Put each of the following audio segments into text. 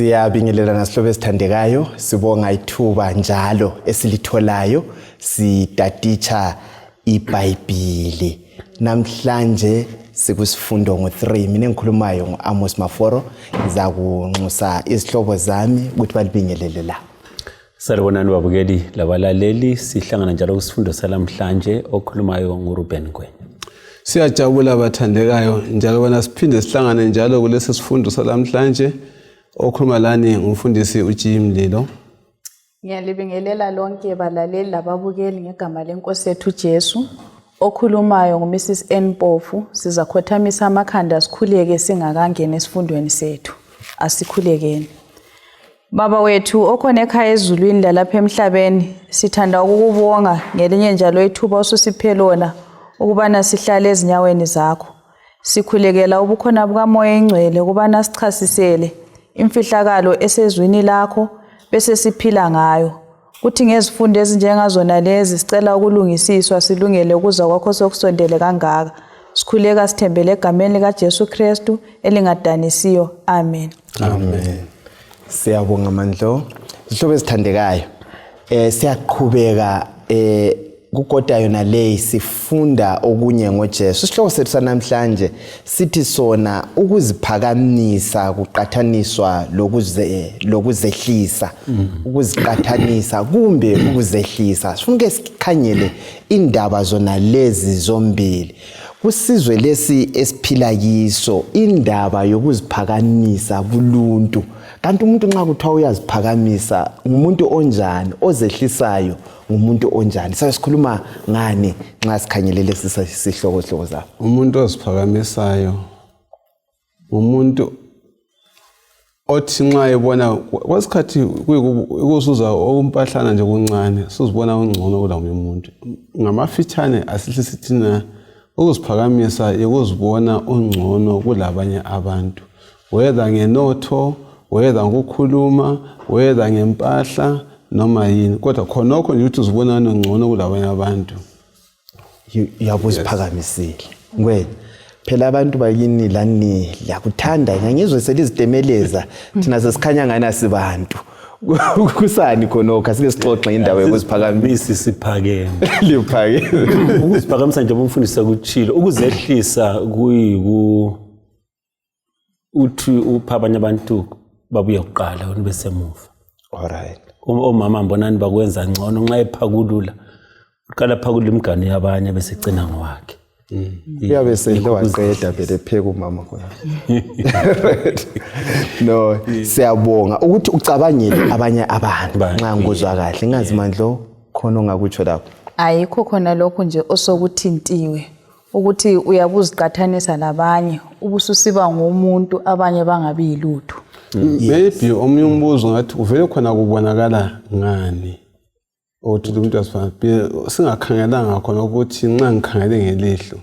Siyabingelela nasihlobo esithandekayo, sibonga ithuba njalo esilitholayo sidaditsha iBhayibheli. Namhlanje sikusifundo ngo3. Mina engikhulumayo ngoAmos Maforo, ngiza kunxusa izihlobo zami ukuthi balibingelele la. Salibonani babukeli labalaleli, sihlangana njalo kusifundo salamhlanje okhulumayo nguRuben Ngwenya. Siyajabula abathandekayo njalo bona siphinde sihlangane njalo kulesi sifundo salamhlanje okhuluma lani ngumfundisi uJim Lilo. Ngiyalibingelela lonke balaleli lababukeli ngegama lenkosi yethu Jesu. Okhulumayo nguMrs N Mpofu. Sizakhothamisa amakhanda sikhuleke singakangena esifundweni sethu. Asikhulekeni. Baba wethu okhona ekhaya ezulwini lalapha emhlabeni, sithanda ukukubonga ngelinye njalo ithuba osusiphe lona ukubana sihlale ezinyaweni zakho. Sikhulekela ubukhona bukaMoya eNgcwele ukubana sichasisele imfihlakalo esezwini lakho bese siphila ngayo. Kuthi ngezifundo ezinjengazona lezi sicela ukulungisiswa silungele ukuza kwakho sokusondele kangaka. Sikhuleka sithembele egameni likaJesu Kristu elingadanisiyo. Amen. Amen. Siyabonga amandlo. Ihlobo esithandekayo. Siyaqhubeka kukota yona le sifunda okunye ngoJesu. Isihloko sethu sanamhlanje sithi sona ukuziphakamisa kuqathaniswa lokuzehlisa. Ukuziqathanisa kumbe ukuzehlisa. Sifunke sikhanyele indaba zona lezi zombili. Kusizwe lesi esiphila kiso indaba yokuziphakamisa kuluntu. Kanti umuntu nxa kuthiwa uyaziphakamisa ngumuntu onjani, ozehlisayo ngumuntu onjani. Sikhuluma ngani nxa sikhangelele sihloko zakho? Umuntu oziphakamisayo umuntu othi nxa ebona kwasikhathi kusuza okumpahlana nje kuncane sizibona ungcono kulamunye umuntu. Ngamafitshane asihle sithina ukuziphakamisa ukuzibona ungcono kulabanye abantu. Whether ngenotho, whether ngokukhuluma, whether ngempahla noma yini, kodwa khonokho nje ukuthi uzibona ungcono kulabanye abantu. Uyabuziphakamisile. Ngwenya phela abantu bakini lani liyakuthanda ngangizwe selizidemeleza thina sesikhanya ngani asibantu. Kusani khonokho asike sixoxe indaba yokuziphakamisa siphakeme. Liphakeme. Ukuziphakamisa nje umfundisi kuchilo, ukuzehlisa uthi uphabanye abantu babuye kuqala wena bese muva. Alright. Omama mbonani bakwenza ngcono nxa ephakulula. Uqala phakulula imiganu yabanye bese cina ngowakhe. Uyabe sele waqeda phela epheka umama khona. No, siyabonga ukuthi ucabangele abanye abantu nxa ngizwa kahle ngazi mandlo khona ongakutsho lapho. Ayikho khona lokho nje osokuthintiwe ukuthi uyabuziqathanisa labanye ubususiba ngomuntu abanye bangabi yilutho. Maybe omunye umbuzo ngathi uvele khona kubonakala ngani othi umuntu asifana singakhangelanga khona ukuthi nxa ngikhangele ngelihlo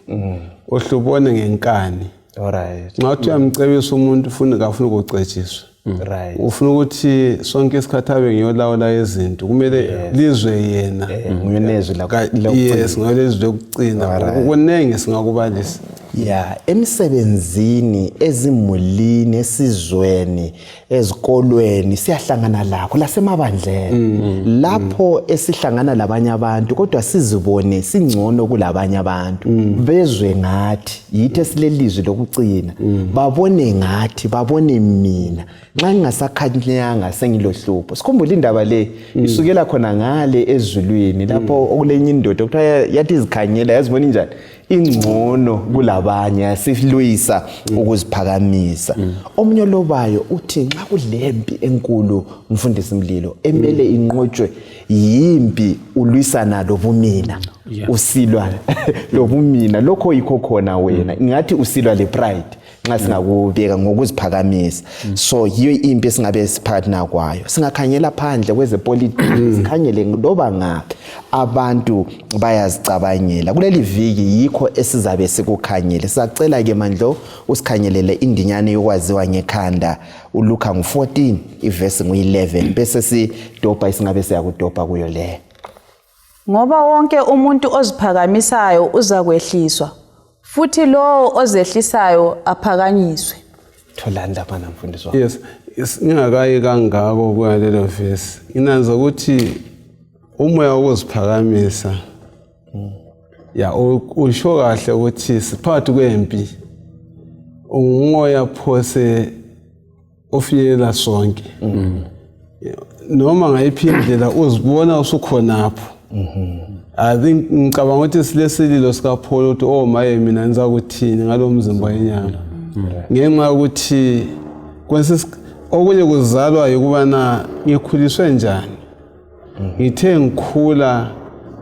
ohlubone ngenkani. Alright. Nxa uthi uyamcebisa umuntu ufuna ukucetshiswa. Right. Ufuna ukuthi sonke isikhathi abe ngiyolawula izinto kumele lizwe yena. Nguyonezwe la. Yes, ngolezwe lokucina. Kunenge singakubalisa. Yeah, emsebenzini, ezimulini, esizweni, ezikolweni siyahlangana lakho lasemabandleni. Lapho esihlangana labanye abantu kodwa sizibone singcono kulabanye abantu. Bezwe ngathi yithi esilelizwe lokucina. Babone ngathi, babone mina. Nxa ngingasakhanyanga sengilohlupho. Sikhumbula indaba le isukela khona ngale ezulwini lapho okulenye indoda okuthiwa yathi izikhanyela yazibona njani ingcono kulabanye yasilwisa ukuziphakamisa. Omunye lobayo uthi nxa kulempi enkulu mfundisi Mlilo emele inqotshwe yimpi ulwisana lobumina. Usilwa lobumina lokho yikho khona wena ngathi usilwa lepride nxa singakubeka ngokuziphakamisa. So yiyo impi esingabe siphakathi nakwayo. Singakhanyela phandle kwezepolitiki sikhanyele loba ngaphi abantu bayazicabangela. Kuleli viki yikho esizabe sikukhanyele. Sicela ke mandlo usikhanyelele indinyane yokwaziwa ngekhanda uLuka 14 ivesi 11 bese sidobha isingabe siyakudobha kuyo le. Ngoba wonke umuntu oziphakamisayo uza kwehliswa, futhi lo ozehlisayo aphakanyiswe. Tholanda bana mfundisi. Yes, ngingakayi kangako kwalelo verse nginazo ukuthi umoya wokuziphakamisa ya usho kahle ukuthi siphakathi kwempi umoya phose ofinyela sonke noma ngayiphi indlela uzibona usukhonapho I think ngicabanga ukuthi silesililo sika Paul uthi oh maye mina ngiza kuthini ngalomzimba wenyama ngenxa ukuthi okunye kuzalwa ukubana ngikhuliswe njani ngithe ngikhula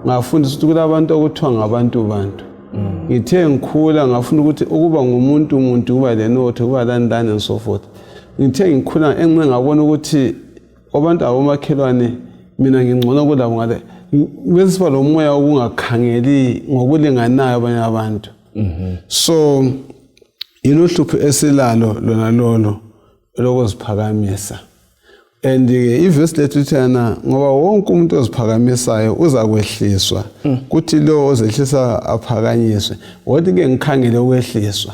ngafunda ukuthi kulabantu okuthiwa ngabantu ngithe ngikhula ngafunda ukuthi ukuba ngumuntu kuba lenotho kuba landane and so forth ngithe ngikhula enxe ngabona ukuthi abantu abomakhelwane mina ngingcono kulabo ngale besiba lo moya okungakhangeli ngokulinganayo abanye abantu so inohlupho esilalo lona lolo lokuziphakamisa and iverse lethu thana ngoba wonke umuntu oziphakamisayo uza kwehliswa kuthi lo ozehlisa aphakanyiswe wathi ke ngikhangele ukwehliswa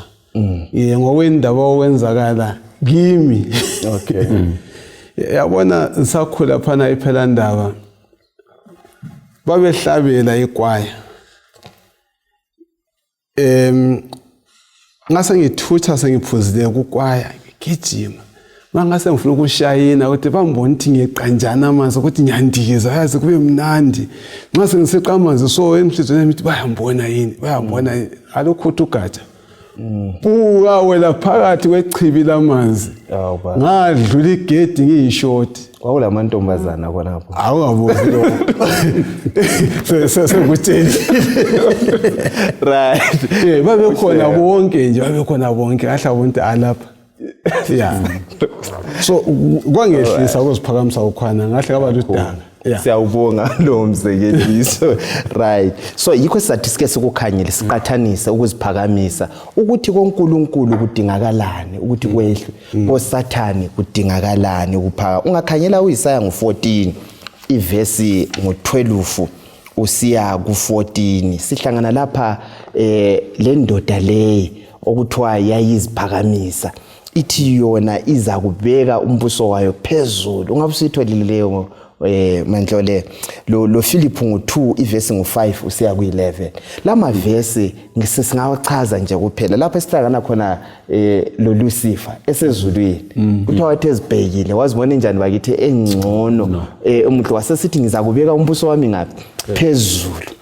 ngokwendaba okwenzakala kimi okay yabona ngisakhula phana iphela ndaba babehlabela ikwaya ngase ngithutha sengiphuzile kukwaya ngigijima mangase ngifuna ukushayina ukuthi bambona ukuthi ngiqanjana amanzi ukuthi ngiyandikiza yazi kube mnandi nxa sengiseqa amanzi so enhlizweni yami ithi bayambona yini alokhutha ugatsha buka wela phakathi kwechibi lamanzi ngadlula igedi ngiyishoti kwakulamantombazana khonapho awungabuzi lo sesengutsheli right babekhona bonke nje babekhona bonke ahlabonke alapha yeah so kwangehlisa ukuziphakamisa ukhwana ngahle kaba ludanga siyawubonga lo mzekeliso right so yikho sizathi sike sikukhanyele siqathanise ukuziphakamisa ukuthi koNkulunkulu kudingakalani ukuthi kwehlwe koSathane kudingakalani ukuphaka ungakhanyela uIsaya ngo14 ivesi ngo12 usiya ku14 sihlangana lapha le ndoda le okuthiwa yayiziphakamisa ithi yona iza kubeka umbuso wayo phezulu ungabe usitholile leyo mandlole lo Philip ngo2 ivesi ngo5 usiya ku11 lama verse ngisingawachaza nje kuphela lapha esihlangana khona lo Lucifer esezulwini kuthiwa wathi ezibhekile wazibona njani bakithi engcono umuntu wasesithi ngiza kubeka umbuso wami ngaphi phezulu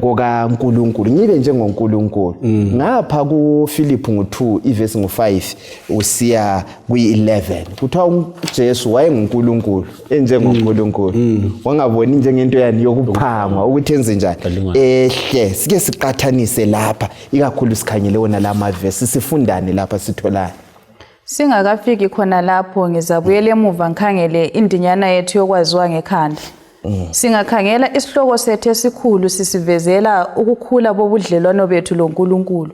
koka uNkulunkulu ngibe njengoNkulunkulu ngapha ku Philip ngo2 ivesi ngo5 usiya ku11 kuthiwa uJesu wayenguNkulunkulu enjengoNkulunkulu wangaboni njengento yani yokuphangwa ukuthi enze njani ehle sike siqathanise lapha ikakhulu sikhanyele wona lama verse sifundane lapha sitholana singakafiki khona lapho ngizabuyela emuva ngikhangele indinyana yethu yokwaziwa ngekhanda singakhangela isihloko sethu esikhulu sisivezela ukukhula bobudlelwano bethu loNkulunkulu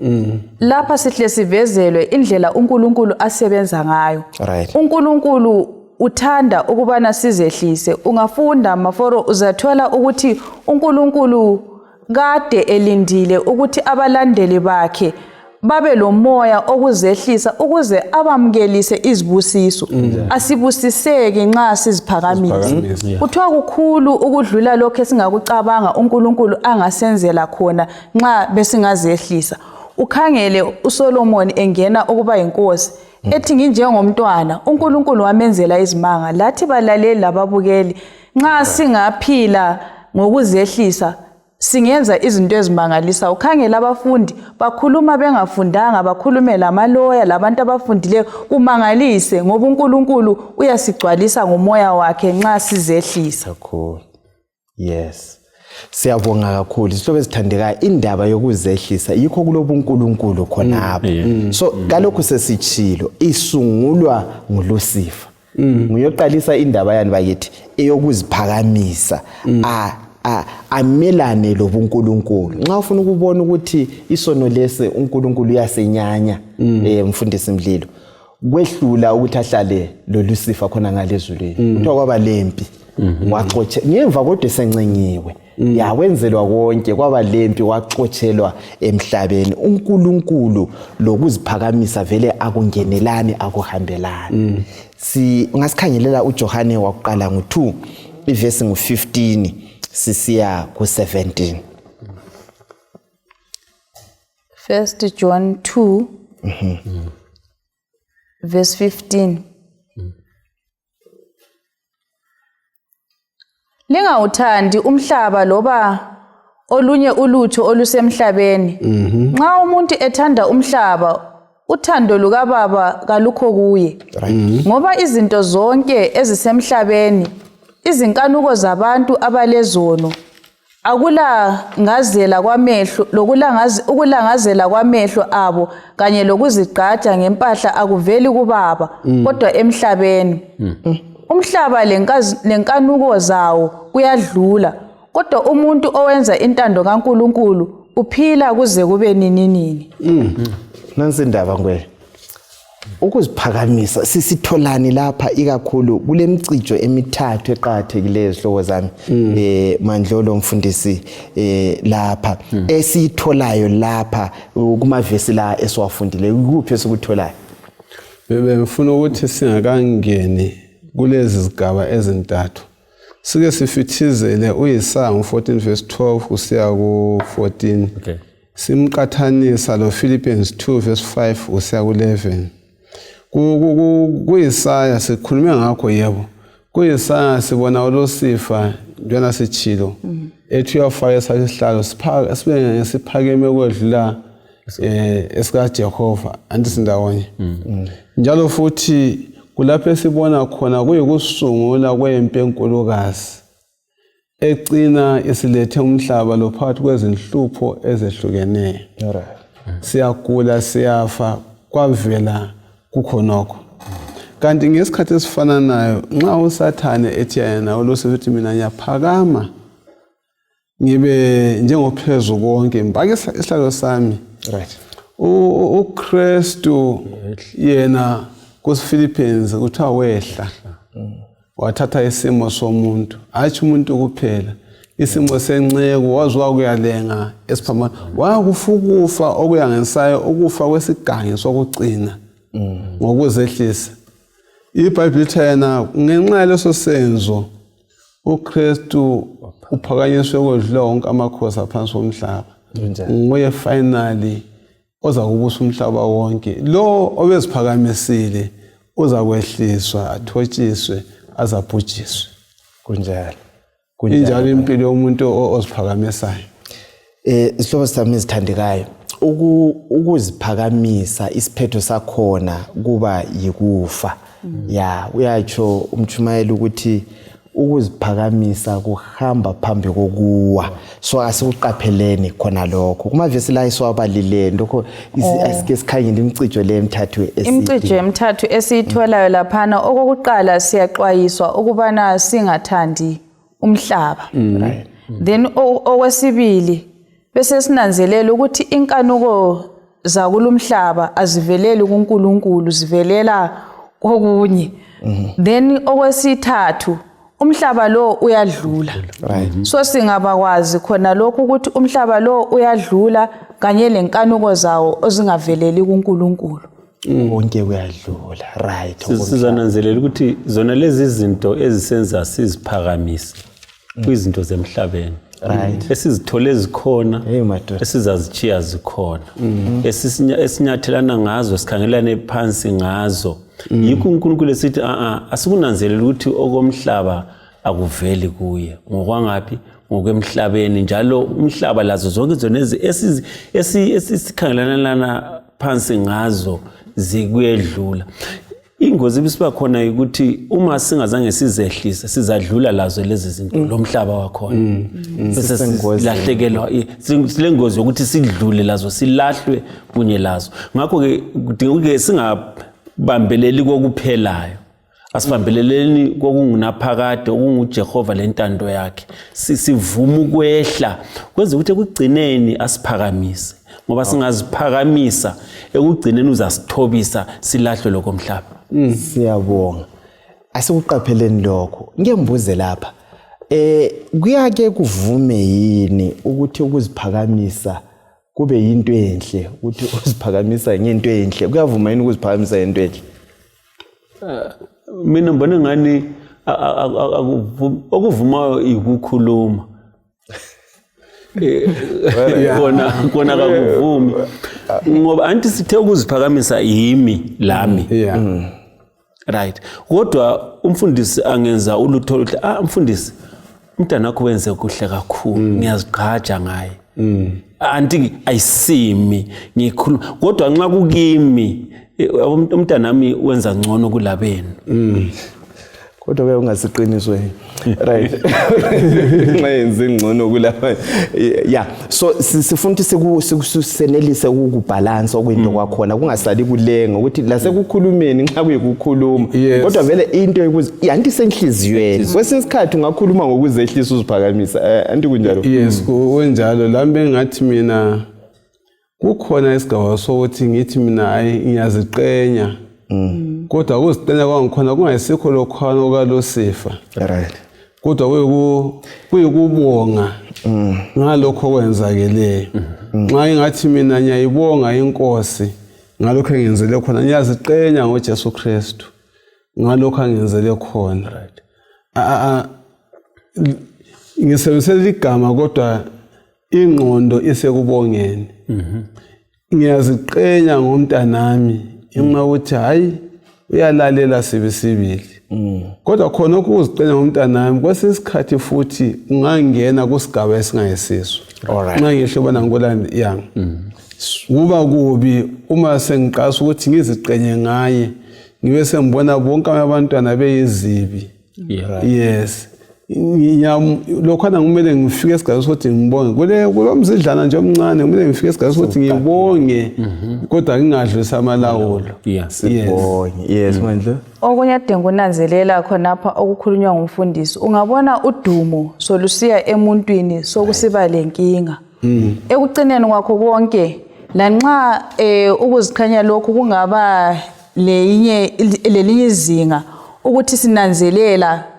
lapha sihle sivezelwe indlela uNkulunkulu asebenza ngayo uNkulunkulu uthanda ukubana sizehlise ungafunda maforo uzathola ukuthi uNkulunkulu kade elindile ukuthi abalandeli bakhe babe lo moya okuzehlisa ukuze abamkelise izibusiso asibusiseke nxa siziphakamisa kuthiwa kukhulu ukudlula lokho esingakucabanga uNkulunkulu angasenzela khona nxa besingazehlisa ukhangele uSolomon engena ukuba inkosi ethi nginjengomntwana uNkulunkulu wamenzela izimanga lathi balaleli lababukeli nxa singaphila ngokuzehlisa singenza izinto ezimangalisa ukhangela abafundi bakhuluma bengafundanga bakhulume lamaloya labantu abafundile kumangalise ngoba uNkulunkulu uyasigcwalisa ngomoya wakhe nxa sizehlisa kakhulu yes siyabonga kakhulu isihlobo esithandekayo indaba yokuzehlisa yikho kulobu uNkulunkulu khona apha so kalokho sesichilo isungulwa nguLucifer nguyoqalisa indaba yani bakithi eyokuziphakamisa amelane lobuNkulunkulu nxa ufuna ukubona ukuthi isono lese uNkulunkulu uyasenyanya mfundisi Mdlilo kwehlula ukuthi ahlale lo Lucifer khona ngalezulweni kuthiwa kwaba lempi waxotshe ngemva kodwa esencenyiwe ya wenzelwa konke kwaba lempi waxotshelwa emhlabeni uNkulunkulu lokuziphakamisa vele akungenelani akuhambelani ungasikhangelela uJohane wakuqala ngo2 iverse ngo15 sisiya ku17 1 John 2 verse 15 Lingawuthandi umhlaba loba olunye ulutho olusemhlabeni. Nxa umuntu ethanda umhlaba, uthando lukaBaba kalukho kuye. Ngoba izinto zonke ezisemhlabeni, izinkanuko zabantu abalezono, akulangazela kwamehlo, ukulangazela kwamehlo abo kanye lokuzigqaja ngempahla akuveli kuBaba, kodwa emhlabeni. Umhlaba lenkanuko zawo kuyadlula, kodwa umuntu owenza intando kaNkulunkulu uphila kuze kube nini. Nansi indaba ngwe. Ukuziphakamisa sisitholani lapha ikakhulu kulemcijo emithathu eqhathekileyo ezihlobo zami Mandlolo mfundisi lapha esitholayo lapha kumavesi la esiwafundile ukuphi esikutholayo bengifuna ukuthi singakangeni kulezi zigaba ezintathu sike sifithizele uYesaya 14 verse 12 kusiya ku14 simqathanisa lo Philippians 2 verse 5 kusiya ku11 kuYesaya sikhulume ngakho yebo kuYesaya sibona uLucifer njena sichilo ethi uyafaka esihlalo sibe ngesiphakeme kwedlula esika Jehova andisindawonye njalo futhi kulapho esibona khona kuyikusungula kwempi enkulukazi ecina isilethe umhlaba lo phakathi kwezinhlupho ezehlukeneyo siyagula siyafa kwavela kukhonoko kanti ngesikhathi esifana nayo nxa uSathane ethi yena uLucifer uthi mina ngiyaphakama ngibe njengophezu konke mbakisa isihlalo sami uKristu yena kuSphilippians kuthiwa wehla wathatha isimo somuntu athi umuntu kuphela isimo senxeko wazwa kuyalenga esiphambana wakufukufa okuyangesayo ukufa kwesigangi sokugcina ngokuzehlisa iBhayibheli thena ngenxa leso senzo uKristu uphakanyiswe kodlula wonke amakhosi aphansi komhlaba nguye finally oza kubusa umhlaba wonke lo obeziphakamisile uza kwehliswa athotshiswe azabhujiswe kunjalo injalo impilo yomuntu oziphakamisayo isihlobo sami ezithandekayo ukuziphakamisa isiphetho sakhona kuba yikufa ya uyatsho umtshumayeli ukuthi ukuziphakamisa kuhamba phambi kokuwa so asikuqapheleni khona lokho kumavesi la isiwabalile lokho asike sikhangile imicijo le emithathu imicijo emithathu esiyitholayo laphana okokuqala siyaxwayiswa ukubana singathandi umhlaba then okwesibili bese sinanzelela ukuthi inkanuko zakulumhlaba aziveleli kuNkulunkulu zivelela kokunye then okwesithathu umhlaba lo uyadlula so singabakwazi khona lokho ukuthi umhlaba lo uyadlula kanye lenkanuko zawo ozingaveleli kuNkulunkulu wonke kuyadlula sizananzelela ukuthi zona lezi zinto ezisenza siziphakamise kwizinto zemhlabeni esizithole ezikhona esizazichiya zikhona esinyathelana ngazo sikhangelane phansi ngazo yikho uNkulunkulu esithi asikunanzelela ukuthi okomhlaba akuveli kuye ngokwangaphi ngokwemhlabeni njalo umhlaba lazo zonke zona esikhangelana phansi ngazo zikuyedlula ingozi bisiba khona ukuthi uma singazange sizehlise sizadlula lazo lezi zinto lomhlaba wakhona bese silahlekelwa silengozi ukuthi sidlule lazo silahlwe kunye lazo ngakho ke kudinga singabambeleli kokuphelayo asibambeleleni kokungunaphakade okunguJehova lentando yakhe sivuma ukwehla kwenza ukuthi ekugcineni asiphakamise ngoba singaziphakamisa ekugcineni uzasithobisa silahlwe lokomhlaba siyabonga asikuqapheleni lokho ngiyembuze lapha kuyake kuvume yini ukuthi ukuziphakamisa kube yinto enhle ukuthi uziphakamisa ngento enhle kuyavuma yini ukuziphakamisa ngento enhle mina ngibona ngani okuvumayo ukukhuluma kona akuvumi ngoba anti sithe ukuziphakamisa yimi lami right kodwa umfundisi angenza ulutho luhle umfundisi umntana wakho wenze kuhle kakhulu ngiyazigqaja ngaye anti ayisimi ngikhuluma kodwa nxa kukimi umntana nami wenza ngcono kulabenu kodwa ke ungasiqiniswe right nxa yenze ngcono kulapha so sifuna ukuthi senelise ukubalance okwento kwakhona kungasali kulenga ukuthi la sekukhulumeni nxa kuyikukhuluma kodwa vele into yanti senhliziyweni kwesinye isikhathi ungakhuluma ngokuzehlisa uziphakamisa anti kunjalo yes kunjalo lambe ngathi mina kukhona isigaba sokuthi ngithi mina hayi ngiyaziqenya kodwa ukuziqenya kwangikhona kungayisikho lokhwana okalosifa right kodwa kuyikubonga ngalokho kwenzakeleyo nxa ingathi mina ngiyayibonga inkosi ngalokho engenzele khona ngiyaziqenya ngoJesu Kristu ngalokho angenzele khona ngisebenzisa igama kodwa ingqondo isekubongeni ngiyaziqenya ngomntanami inxa uthi hayi uyalalela sibisibili kodwa khona ukuziqenya ngomntanami kwesisikhathi futhi ungangena kusigaba esingayisiso nxa ngihlobana ngolandi yami kuba kubi uma sengiqasa ukuthi ngiziqenye ngaye ngibe sengibona bonke abantwana beyizibi yes lokhana kumele ngifike esigaba sokuthi ngibonge kulo mzidlana nje omncane kumele ngifike esigaba sokuthi ngibonge kodwa ngingadlulisa amalawulo sibonge yes mandla okunye adinga unanzelela khonapha okukhulunywa ngumfundisi ungabona udumo solusiya emuntwini sokusiba lenkinga ekucineni kwakho konke lanxa ukuzikhanya lokhu kungaba lelinye izinga ukuthi sinanzelela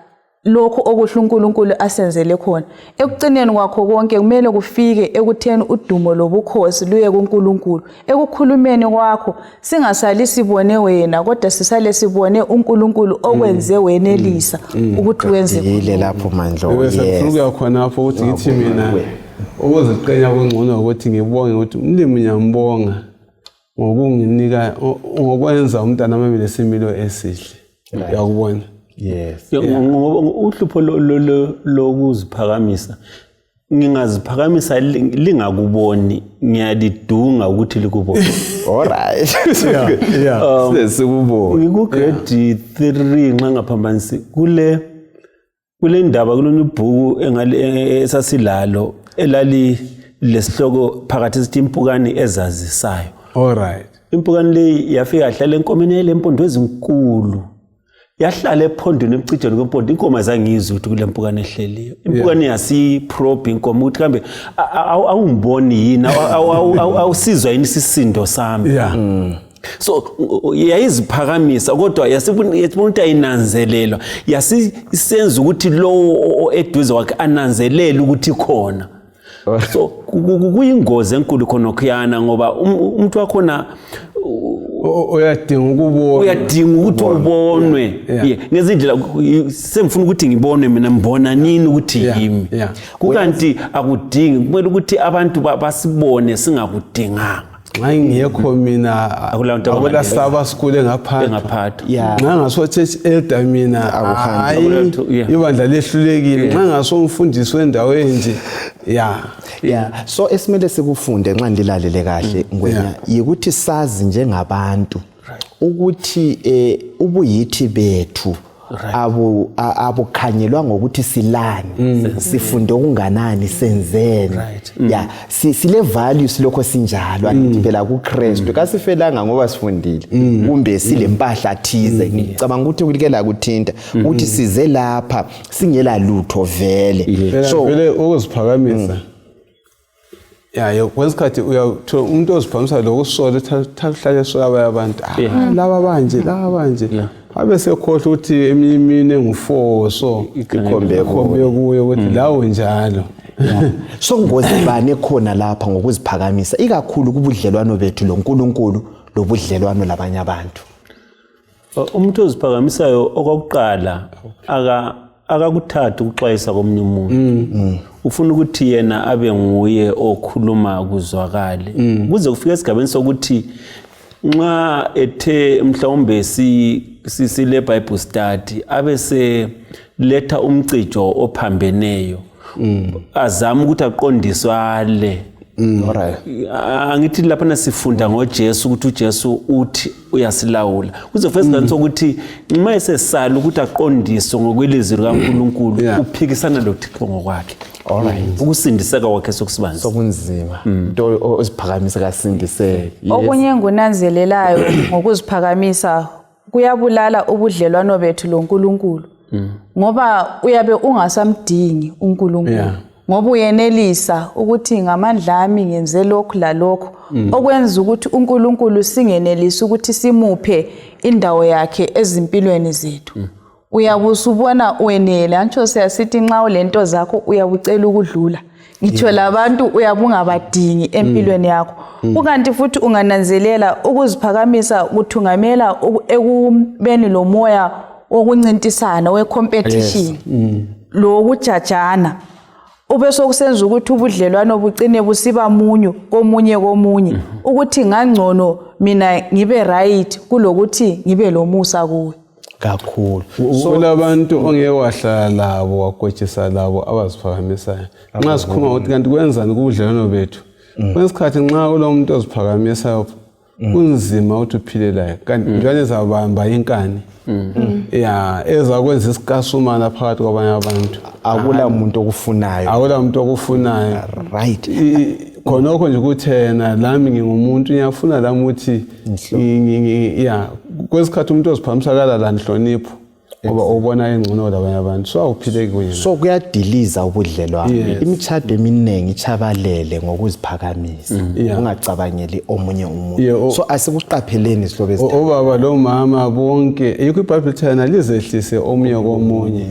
lokho okuhle uNkulunkulu asenzele khona ekucineni kwakho konke kumele kufike ekutheni udumo lobukhosi luye kuNkulunkulu ekukhulumeni kwakho singasali sibone wena kodwa sisale sibone uNkulunkulu okwenze wenelisa ukuthi wenze ile lapho mandla yes khona lapho ukuthi ngithi mina ukuziqenya kungcono ukuthi ngibonge ukuthi umlimi ngiyambonga ngokunginika ngokwenza umntana wami lesimilo esihle uyakubona yes uhlupho lokuziphakamisa ngingaziphakamisa lingakuboni ngiyalidunga ukuthi likubone alright sesikubona ngikugrade 3 nxa ngaphambanisi kule ndaba kulona ibhuku esasilalo elali lesihloko phakathi sithi impukane ezazisayo alright impukane leyi yafika yahlala enkomeni lempondo ezinkulu yahlala ephondweni ebucijeni kwempondo inkomo azangizwe ukuthi kule mpukane ehleliyo impukane yasiprobe inkomo ukuthi kambe awungiboni yini awusizwa yini isisindo sami so yayiziphakamisa kodwa yasibona ukuthi ayinanzelelwa yasisenza ukuthi lo eduze wakhe ananzelele ukuthi khona so kuyingozi enkulu khona khuyana ngoba umuntu wakhona uyadinga ukuthi ubonwe ngezindlela semfuna ukuthi ngibonwe mina ngibona nini ukuthi yimi kukanti akudingi kumele ukuthi abantu basibone singakudinganga nxa ngiyekho mina akula saba skule ngaphatha nxa ngaso church elder mina hayi ibandla lehlulekile nxa ngaso umfundisi wendawo enje so esimele sikufunde nxa ndilalele kahle ngwenya yikuthi sazi njengabantu ukuthi ubuyithi bethu abukhanyelwa ngokuthi silani sifunde okunganani senzeni sile values lokho sinjalo phela kuKristu kasifelanga ngoba sifundile kumbe sile mpahla thize ngicabanga ukuthi kulike la kuthinta ukuthi size lapha singela lutho vele so vele ukuziphakamisa kwesikhathi uyathola umuntu oziphakamisa lokusola thathahlale sola abantu laba banje abe sekhohle ukuthi eminye engu4 so ikhombe kuye ukuthi lawo njalo. So ngozi bani ekhona lapha ngokuziphakamisa ikakhulu kubudlelwano bethu loNkulunkulu lobudlelwano labanye abantu. Umuntu oziphakamisayo okokuqala akakuthatha ukuxwayisa komunye umuntu. Ufuna ukuthi yena abe nguye okhuluma kuzwakale. Kuze kufike esigabeni sokuthi nxa ethe mhlawumbe sile Bible study abese letha umcijo ophambeneyo. Azama ukuthi aqondiswale. Alright. Angithi lapha nasifunda ngoJesu ukuthi uJesu uthi uyasilawula. Kuze kufike esigabeni sokuthi nxa esesala ukuthi aqondiswe ngokwelizwi likaNkulunkulu uphikisana loThixo ngokwakhe. Alright. Ukusindiseka kwakhe sokusibanzi. Sokunzima. Into oziphakamisa kasindiseke. Okunye ngunanzelelayo ngokuziphakamisa kuyabulala ubudlelwano bethu loNkulunkulu. Ngoba uyabe ungasamdingi uNkulunkulu. Ngoba uyenelisa ukuthi ngamandla ami ngenze lokhu lalokho okwenza ukuthi uNkulunkulu singenelisa ukuthi simuphe indawo yakhe ezimpilweni zethu. Uyabusubona wenele antsho siyasithi nxa ulento zakho uyabucela ukudlula. Ngitsho labantu uyabungabadingi empilweni yakho. Ukanti futhi ungananzelela ukuziphakamisa kuthungamela ekubeni lomoya wokuncintisana we-competition lo kujajana ube sokusenza ukuthi ubudlelwano bucine busiba munyu komunye ukuthi ngangcono mina ngibe right kulokuthi ngibe lomusa kuwe kakhulu. So labantu ongeke wahlala labo wagwetshisa labo abaziphakamisayo. Nxa sikhuluma ukuthi kanti kwenzani kubudlelwano bethu. Kwesikhathi nxa kulomuntu oziphakamisayo kunzima ukuthi uphile laye kanti njalo ezabamba inkani. Ezakwenza isikasumana phakathi kwabanye abantu. Akula umuntu okufunayo. Right. Khonokho nje ukuthi yena lami ngingumuntu ngiyafuna lami ukuthi kwesikhathi umuntu oziphakamisa la nhlonipho ngoba ubona engcono labanye abantu so awuphile kuyena. So kuyadiliza ubudlelwano. Imithado eminingi ichabalele ngokuziphakamisa. Ungacabangeli omunye umuntu. So asikuqapheleni isihlobo esithathu. Obaba lo mama bonke yikho iBhayibheli thina lizehlise omunye komunye.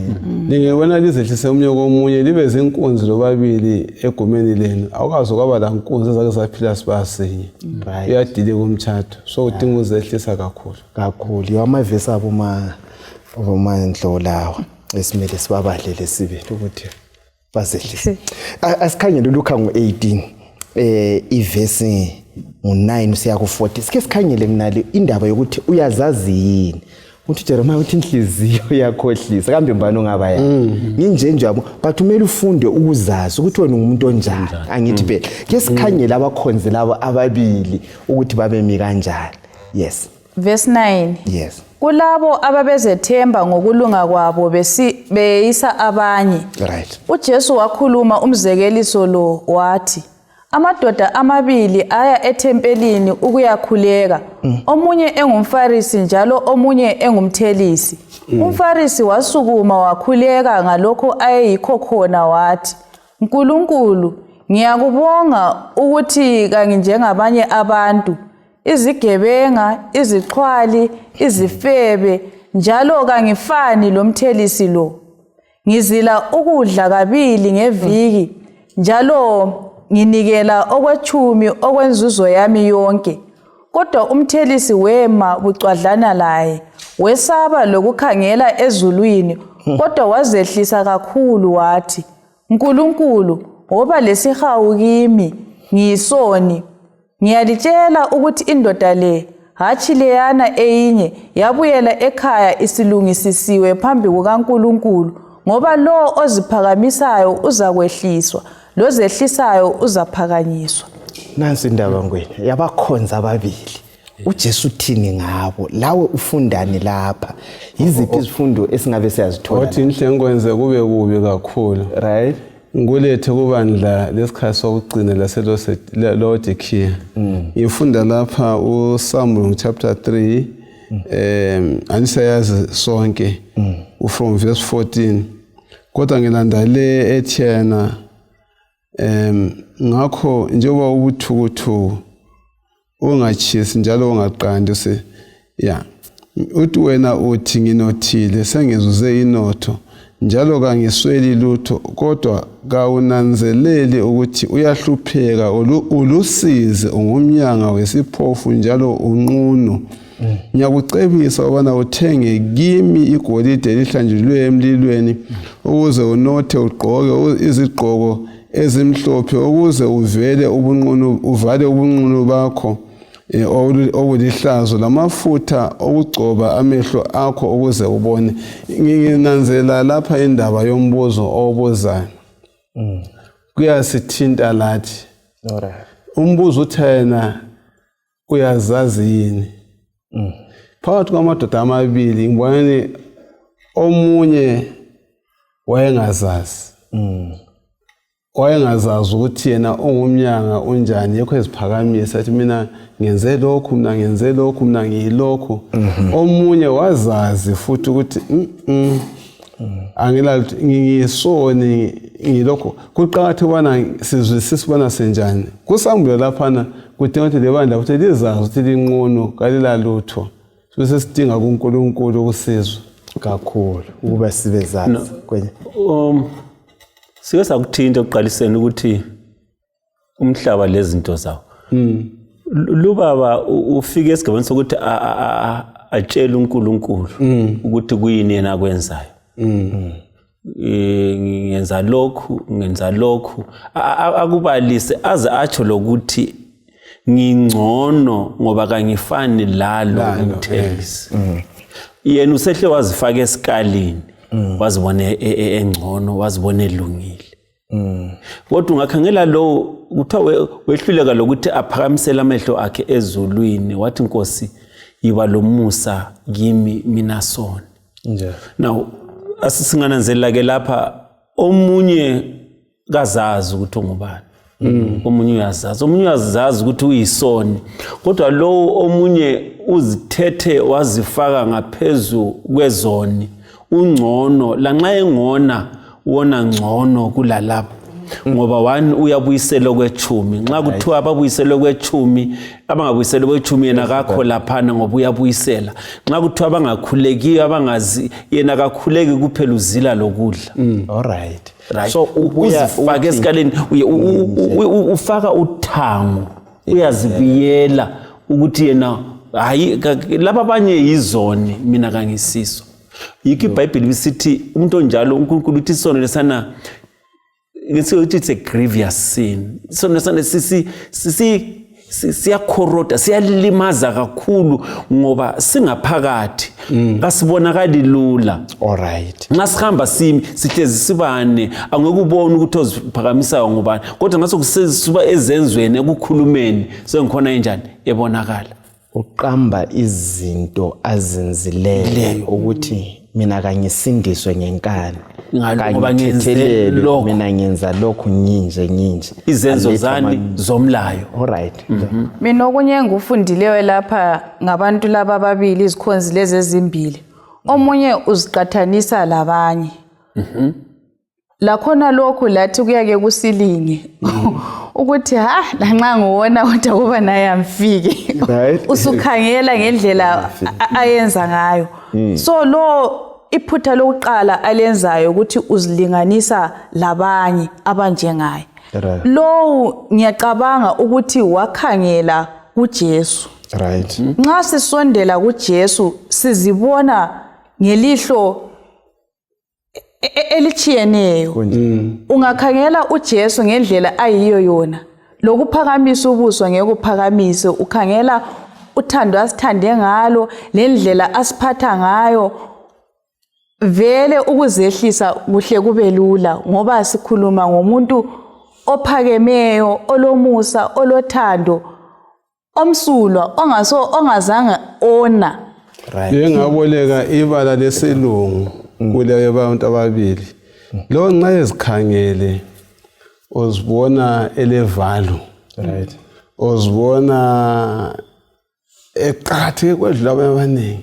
Lingewena lizehlise omunye komunye libe zinkunzi lobabili egumeni lenu. Awukazi kwaba la nkunzi ezake saphila sibasinye. Uyadile kumthatho. So udinga uzehlisa kakhulu. Amavesi abo Ndlovu lawa esimele sibabadlele sibe ukuthi bazehlise. Asikhangele uLuka ngo18 ivesi ngo9 siya ku40. Sike sikhangele kunale indaba yokuthi uyazazi yini ukuthi Jeremiah uthi inhliziyo yakhohlisa kambe mbani ongaba yini nginjenje yabo but umele ufunde ukuzazi ukuthi wena ungumuntu onjani angithi phela ke sikhangele abakhonzi labo ababili ukuthi babemi kanjani. Yes. Verse 9. Yes. Kulabo ababezethemba ngokulunga kwabo beyisa abanye. Right. uJesu wakhuluma umzekeliso lo wathi amadoda amabili aya ethempelini ukuyakhuleka omunye engumfarisi njalo omunye engumthelisi. Umfarisi wasukuma wakhuleka ngalokho ayeyikho khona wathi Nkulunkulu ngiyakubonga ukuthi kanginjengabanye abantu izigebenga izixhwali izifebe njalo kangifani lomthelisi lo. Ngizila ukudla kabili ngeviki njalo nginikela okwechumi okwenzuzo yami yonke. Kodwa umthelisi wema bucwadlana laye wesaba lokukhangela ezulwini kodwa wazehlisa kakhulu wathi Nkulunkulu ngoba lesihawu kimi ngiyisoni ngiyalitshela ukuthi indoda le hathi leyana eyinye yabuyela ekhaya isilungisisiwe phambi kukaNkulunkulu ngoba lo oziphakamisayo uzakwehliswa lo zehlisayo uzaphakanyiswa. Nansi indaba ngwena yabakhonza ababili uJesu uthini ngabo lawe ufundani lapha yiziphi izifundo esingabe siyazithola wathi inhle ngikwenze kube kubi kakhulu right ngulethe kubandla lesikhathi sokugcina laseLaodikia. Ngifunda lapha uSamuel chapter 3 anisayazi sonke from verse 14 kodwa ngilanda le ethiyana ngakho njengoba ubuthukuthu ungachisi njalo ungaqandi uthi wena uthi nginothile sengizuze inotho njalo kangisweli lutho kodwa kawunanzeleli ukuthi uyahlupheka ulusize ungumnyanga wesiphofu njalo unqunu. Ngiyakucebisa ubana uthenge kimi igolide elihlanjulwe emlilweni ukuze unothe ugqoke izigqoko ezimhlophe ukuze uvale ubunqunu bakho obulihlazo lamafutha okugcoba amehlo akho ukuze ubone. Nginanzela lapha indaba yombuzo obuzayo. Kuyasithinta lathi. Umbuzo uthena uyazazi yini? Phakathi kwamadoda amabili ngibona omunye wayengazazi. Wayengazazi ukuthi yena ungumnyanga unjani yekho eziphakamisa athi mina ngenze lokhu mina ngenze lokhu mina ngiyilokho. Omunye wazazi futhi ukuthi angilalutho ngisoni ngilokho. Kuqakatheke ubana sizwisise ubana senjani. Kusambulo laphana kudinga ukuthi lebandla futhi lizazi ukuthi linqono kalilalutho. Bese sidinga kuNkulunkulu ukusizwa kakhulu ukuba sibe zazi kwenye. Sike sakuthinta ukuqaliseni ukuthi umhlaba lezinto zawo. Lubaba ufike esigabeni sokuthi atshela uNkulunkulu ukuthi kuyini yena akwenzayo. Ngenza lokhu akubalise aze atsho lokuthi ngingcono ngoba kangifani lalo umthengisi. Yena usehle wazifaka esikalini wazibona engcono wazibona elungile. Kodwa ungakhangela lo kuthiwa wehluleka lokuthi aphakamisela amehlo akhe ezulwini wathi Nkosi yiba lomusa kimi mina sona. Now asisingananzelela ke lapha omunye kazazi ukuthi ungubani. Omunye uyazazi ukuthi uyisoni kodwa lo omunye uzithethe wazifaka ngaphezu kwezoni ungcono lanxa engona wona ngcono kulalapha ngoba wani uyabuyisela kwechumi nxa kuthiwa ababuyisela kwechumi abangabuyisela kwechumi yena akakho laphana ngoba uyabuyisela nxa kuthiwa abangakhulekiyo abangazi yena akakhuleki kuphela uzila lokudla. Alright. So uzifaka esikaleni ufaka uthango uyazibiyela ukuthi yena hayi laba abanye yizoni mina kangisiso. Yiki iBhayibheli lisithi umuntu onjalo uNkulunkulu uthi isono lesana ngithi it's a grievous sin. Isono lesana siyakhoroda siyalimaza kakhulu ngoba singaphakathi kasibonakali lula. Alright. Nxa sihamba sihlezi sibane angeke ubone ukuthi oziphakamisayo ngubani kodwa ngaso kusesiba ezenzweni ekukhulumeni sengikhona enjani ebonakala. Uqamba izinto azenzileyo ukuthi mina kangisindiswe ngenkani ngoba ngenze lokho mina ngenza lokho nyinje izenzo zani zomlayo. Alright. Mina okunye ngufundileyo lapha ngabantu laba ababili izikhonzi lezi ezimbili omunye uziqathanisa labanye. Lakhona lokhu lathi kuyake kusilinge ukuthi lanxa ngiwona kodwa kuba naye amfike usukhangela ngendlela ayenza ngayo. So lo iphutha lokuqala alenzayo ukuthi uzilinganisa labanye abanjengaye. Lo ngiyacabanga ukuthi wakhangela kuJesu. Right. Nxa sisondela kuJesu sizibona ngelihlo elichiyeneyo. Ungakhangela uJesu ngendlela ayiyo yona lokuphakamisa ubuso ngeke uphakamise ukhangela uthando asithande ngalo lendlela asiphatha ngayo vele ukuzehlisa kuhle kube lula ngoba sikhuluma ngomuntu ophakemeyo olomusa olothando omsulwa ongazange ona. Right. Yengaboleka ibala lesilungu kuleyo bantu ababili. Lo nxa ezikhangele uzibona elevalo. Right. Uzibona eqhatheke kwedlula abaningi.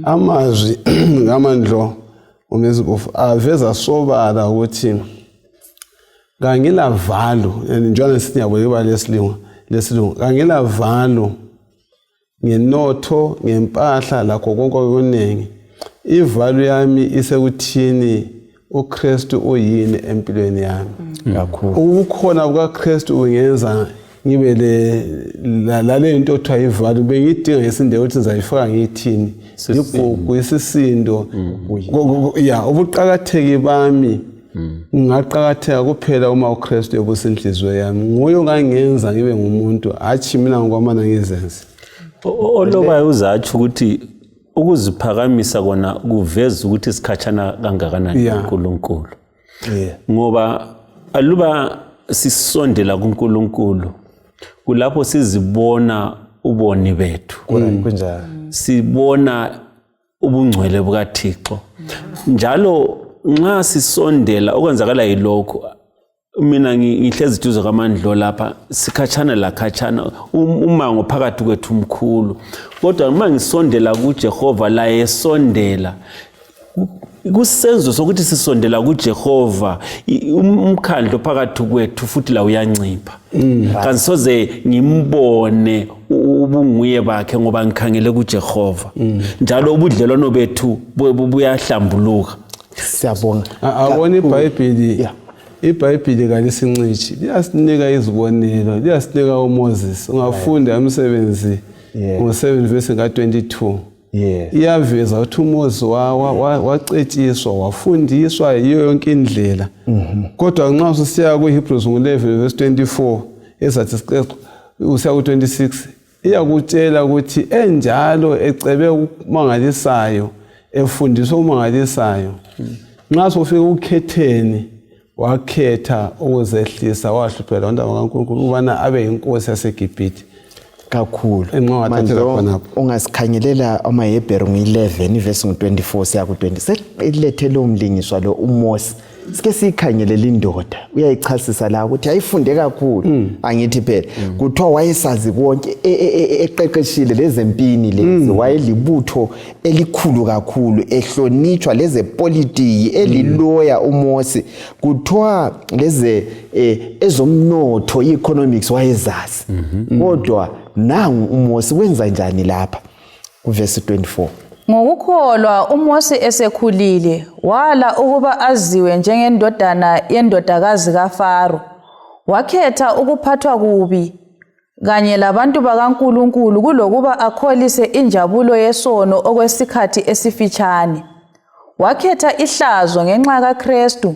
Amazwi ngamandlo uMezibufu aveza sobala ukuthi ngangila valo njengoba siyaboleka ibala lesilungu kangilavalo ngenotho ngempahla lakho konke okuningi ivalue yami isekuthini uKristu uyini empilweni yami kakhulu ukukhona kukaKristu ungenza ngibe le nto othiwa ivalue bengidinga isindelo ukuthi ngizayifaka ngithini igugu isisindo ya ubuqhakatheki bami ngaqhakatheka kuphela uma uKristu ebusa inhliziyo yami nguye ongangenza ngibe ngumuntu athi mina ngokwamana ngizenze olobayo uzatsho ukuthi ukuziphakamisa kona kuveza ukuthi isikhatshana kangakanani uNkulunkulu ngoba aluba sisondela kuNkulunkulu kulapho sizibona uboni bethu kunjalo sibona ubungcwele bukaThixo njalo nxa sisondela okwenzakala yilokho mina ngihlezi duze kaMandlo lapha sikhatshana la khatshana umango phakathi kwethu umkhulu kodwa uma ngisondela kuJehova la yesondela kusenzo sokuthi sisondela kuJehova umkhandlo phakathi kwethu futhi la uyancipha kansoze ngimbone ubunguye bakhe ngoba ngikhangele kuJehova njalo ubudlelwano bethu buyahlambuluka siyabonga awona iBhayibheli kalisincithi liyasinika izibonelo liyasinika uMoses ungafunda umsebenzi ngo7 verse ka22 iyaveza ukuthi uMoses wacetshiswa wafundiswa yiyo yonke indlela kodwa nxa usiya kuHebrews ngo11 verse 24 ezathi usiya ku26 iyakutshela ukuthi enjalo ecebe ukumangalisayo efundiswa umangalisayo nxa sofika ukukhetheni wakhetha ukuzehlisa wahluphela abantu bakaNkulunkulu ukubana abe yinkosi yaseGibhithe kakhulu manje ungasikhangelela amaHebheru nge11 verse ngo24 siya ku20 selethele umlingiswa lo uMose sike sikhangelela indoda uyayichasisa la ukuthi ayifunde kakhulu angithi phela kuthiwa wayesazi konke eqeqeshile lezempini lezi wayelibutho elikhulu kakhulu ehlonitshwa lezepolitiki eliloya uMose kuthiwa leze ezomnotho economics wayezazi kodwa nangu uMose wenza njani lapha kuverse 24 Ngokukholwa uMose esekhulile wala ukuba aziwe njengendodana yendodakazi kaFaro wakhetha ukuphathwa kubi kanye labantu bakaNkulunkulu kulokuba akholise injabulo yesono okwesikhathi esifitshane wakhetha ihlazo ngenxa kaKristu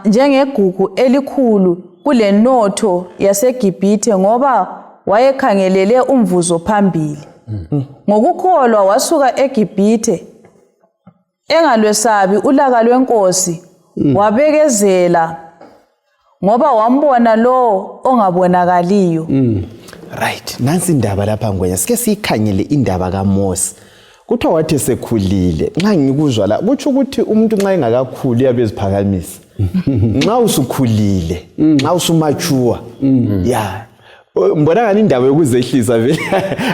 njengegugu elikhulu kulenotho yaseGibhithe ngoba wayekhangelele umvuzo phambili ngokukholwa wasuka eGibhithe engalwesabi ulaka lwenkosi wabekezela ngoba wambona lo ongabonakaliyo right nansi indaba lapha ngwenya sike sikhangele indaba kaMose kuthiwa wathi esekhulile nxa ngikuzwa la kuthi ukuthi umuntu nxa engakakhuli uyabeziphakamisa nxa usukhulile nxa usumature mbona ngani indaba yokuzehlisa vele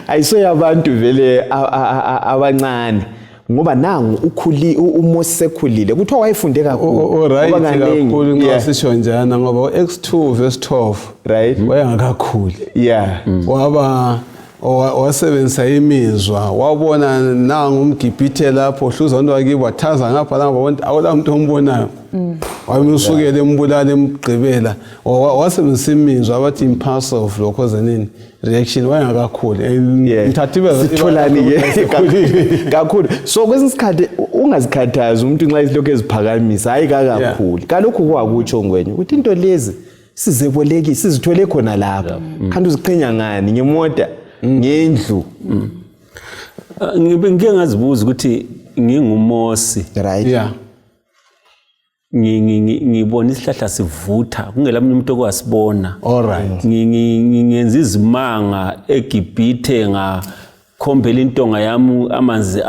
ayisoyabantu vele abancane ngoba nangu uMose sekhulile kuthiwa wayefunde kakhulu ngoba kakhulu nxa sisho njana ngoba X2 verse 12 right wayengakakhuli waba wasebenzisa imizwa wabona nangu umGibhithe lapho hluza umuntu wakibo wathaza ngapha lapha wonke awulamuntu ombonayo wayemsukele embulala emgqibela wasebenzisa imizwa abathi impulsive lokho zenini reaction wayengakakhuli ngithathiwe sitholani kakhulu so kwesinsikhathi ungazikhathazi umuntu nxa isilokho eziphakamisa hayi kakhulu kalokho kwakutsho ngwenye ukuthi into lezi sizeboleki sizithole khona lapha kanti uziqhenya ngani ngemota ngendlu ngike ngazibuza ukuthi nginguMose right ngibona isihlahla sivutha kungelamnye umuntu okwasibona alright ngingenza izimanga eGibhithe ngakhombela intonga yami amanzi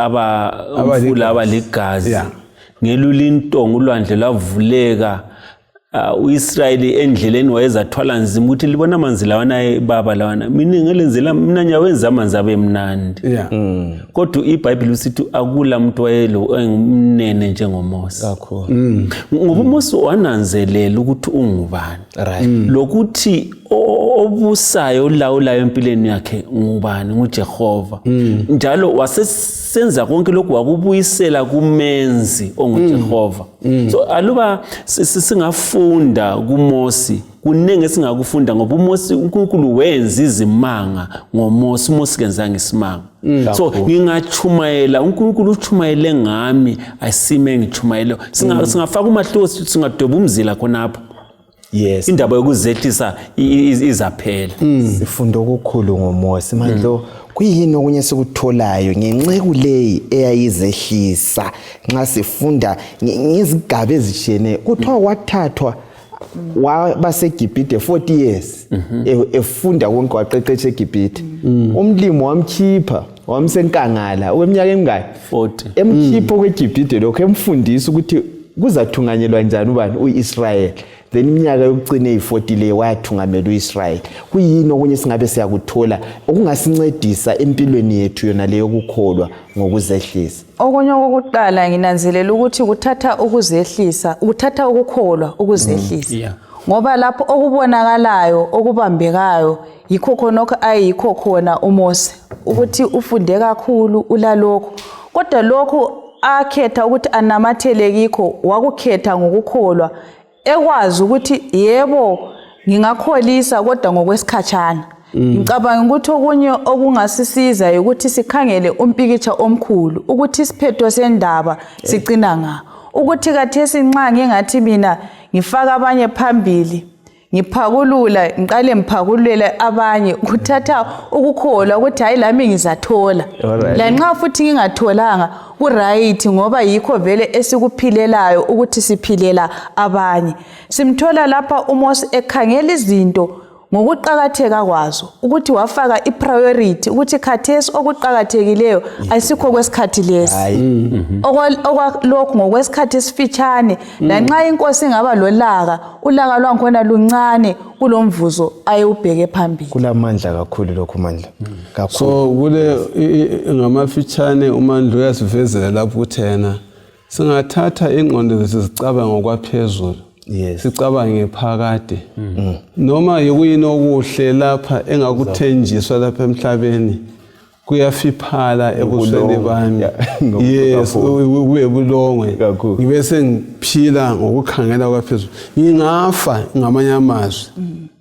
umfula abaligazi ngelula intonga ulwandle lwavuleka uIsrayeli endleleni wayezathwala nzima ukuthi libona amanzi lawana baba lawana mina ngelenzela mina nyawenza amanzi abe mnandi kodwa iBhayibheli usithi akula umuntu wayelo engumnene njengoMose ngoba uMose wananzelela ukuthi ungubani lokuthi obusayo olawulayo empilweni yakhe ngubani? nguJehova. Njalo wasesenza konke lokhu wakubuyisela kumenzi onguJehova. So aluba singafunda kuMosi, kuningi esingakufunda ngoba uMosi uNkulunkulu wenza izimanga ngoMosi, uMosi kenzanga isimanga. So ngingachumayela, uNkulunkulu uchumayele ngami, ayisime ngichumayele. Singafaka umahluko, singadoba umzila khonapho. Yes. Indaba yokuzehlisa izaphela. Sifunda okukhulu ngoMosi manje. Kuyini okunye sikutholayo ngenceku leyi eyayizehlisa nxa sifunda ngezigaba ezishene kuthiwa wathathwa wabaseGibhithe 40 years efunda konke waqeqesha eGibhithe. Umlimo wamkhipha wamsenkangala okweminyaka emingaki 40 emkhipho kweGibhithe lokho emfundisa ukuthi kuzathunganyelwa njani ubani uIsrael. Then iminyaka yokucina eyi40 le wathungamela uIsrael. Kuyini okunye singabe siyakuthola okungasincedisa empilweni yethu yona leyo ukukholwa ngokuzehlisa? Okunye okokuqala nginanzelela ukuthi kuthatha ukuzehlisa, ukuthatha ukukholwa ukuzehlisa. Ngoba lapho okubonakalayo okubambekayo yikho khonokho ayikho khona uMose ukuthi ufunde kakhulu ulalokho, kodwa lokho akhetha ukuthi anamathele kikho wakukhetha ngokukholwa, ekwazi ukuthi yebo ngingakholisa kodwa ngokwesikhatshana. Ngicabanga ukuthi okunye okungasisiza ukuthi sikhangele umpikitsha omkhulu ukuthi isiphetho sendaba sigcina nga ukuthi kathesi nxa ngingathi mina ngifaka abanye phambili ngiphakulula ngiqale ngiphakulele abanye kuthatha ukukholwa ukuthi hayi lami ngizathola la nxa futhi ngingatholanga ku right ngoba yikho vele esikuphilelayo ukuthi siphilela abanye. Simthola lapha uMose ekhangela izinto ngokuqhakatheka kwazo ukuthi wafaka ipriority ukuthi khathesi okuqhakathekileyo ayisikho kwesikhathi lesi okwalokho ngokwesikhathi esifitshane lanxa inkosi ingaba lolaka ulaka lwankhona luncane kulomvuzo ayewubheke phambili. Kulamandla kakhulu lokho mandla kakhulu. So kule ngamafitshane uMandla uyasivezela lapho uthena singathatha ingqondo zethu zicabanga ngokwaphezulu. Yes. Sicabange phakade. Noma yikuyini okuhle lapha engakuthenjiswa lapha emhlabeni kuyafiphala ebusweni bami. Yes, uyebulongwe. Ngibe sengiphila ngokukhangela kwaphezulu. Ngingafa ngamanye amazwi.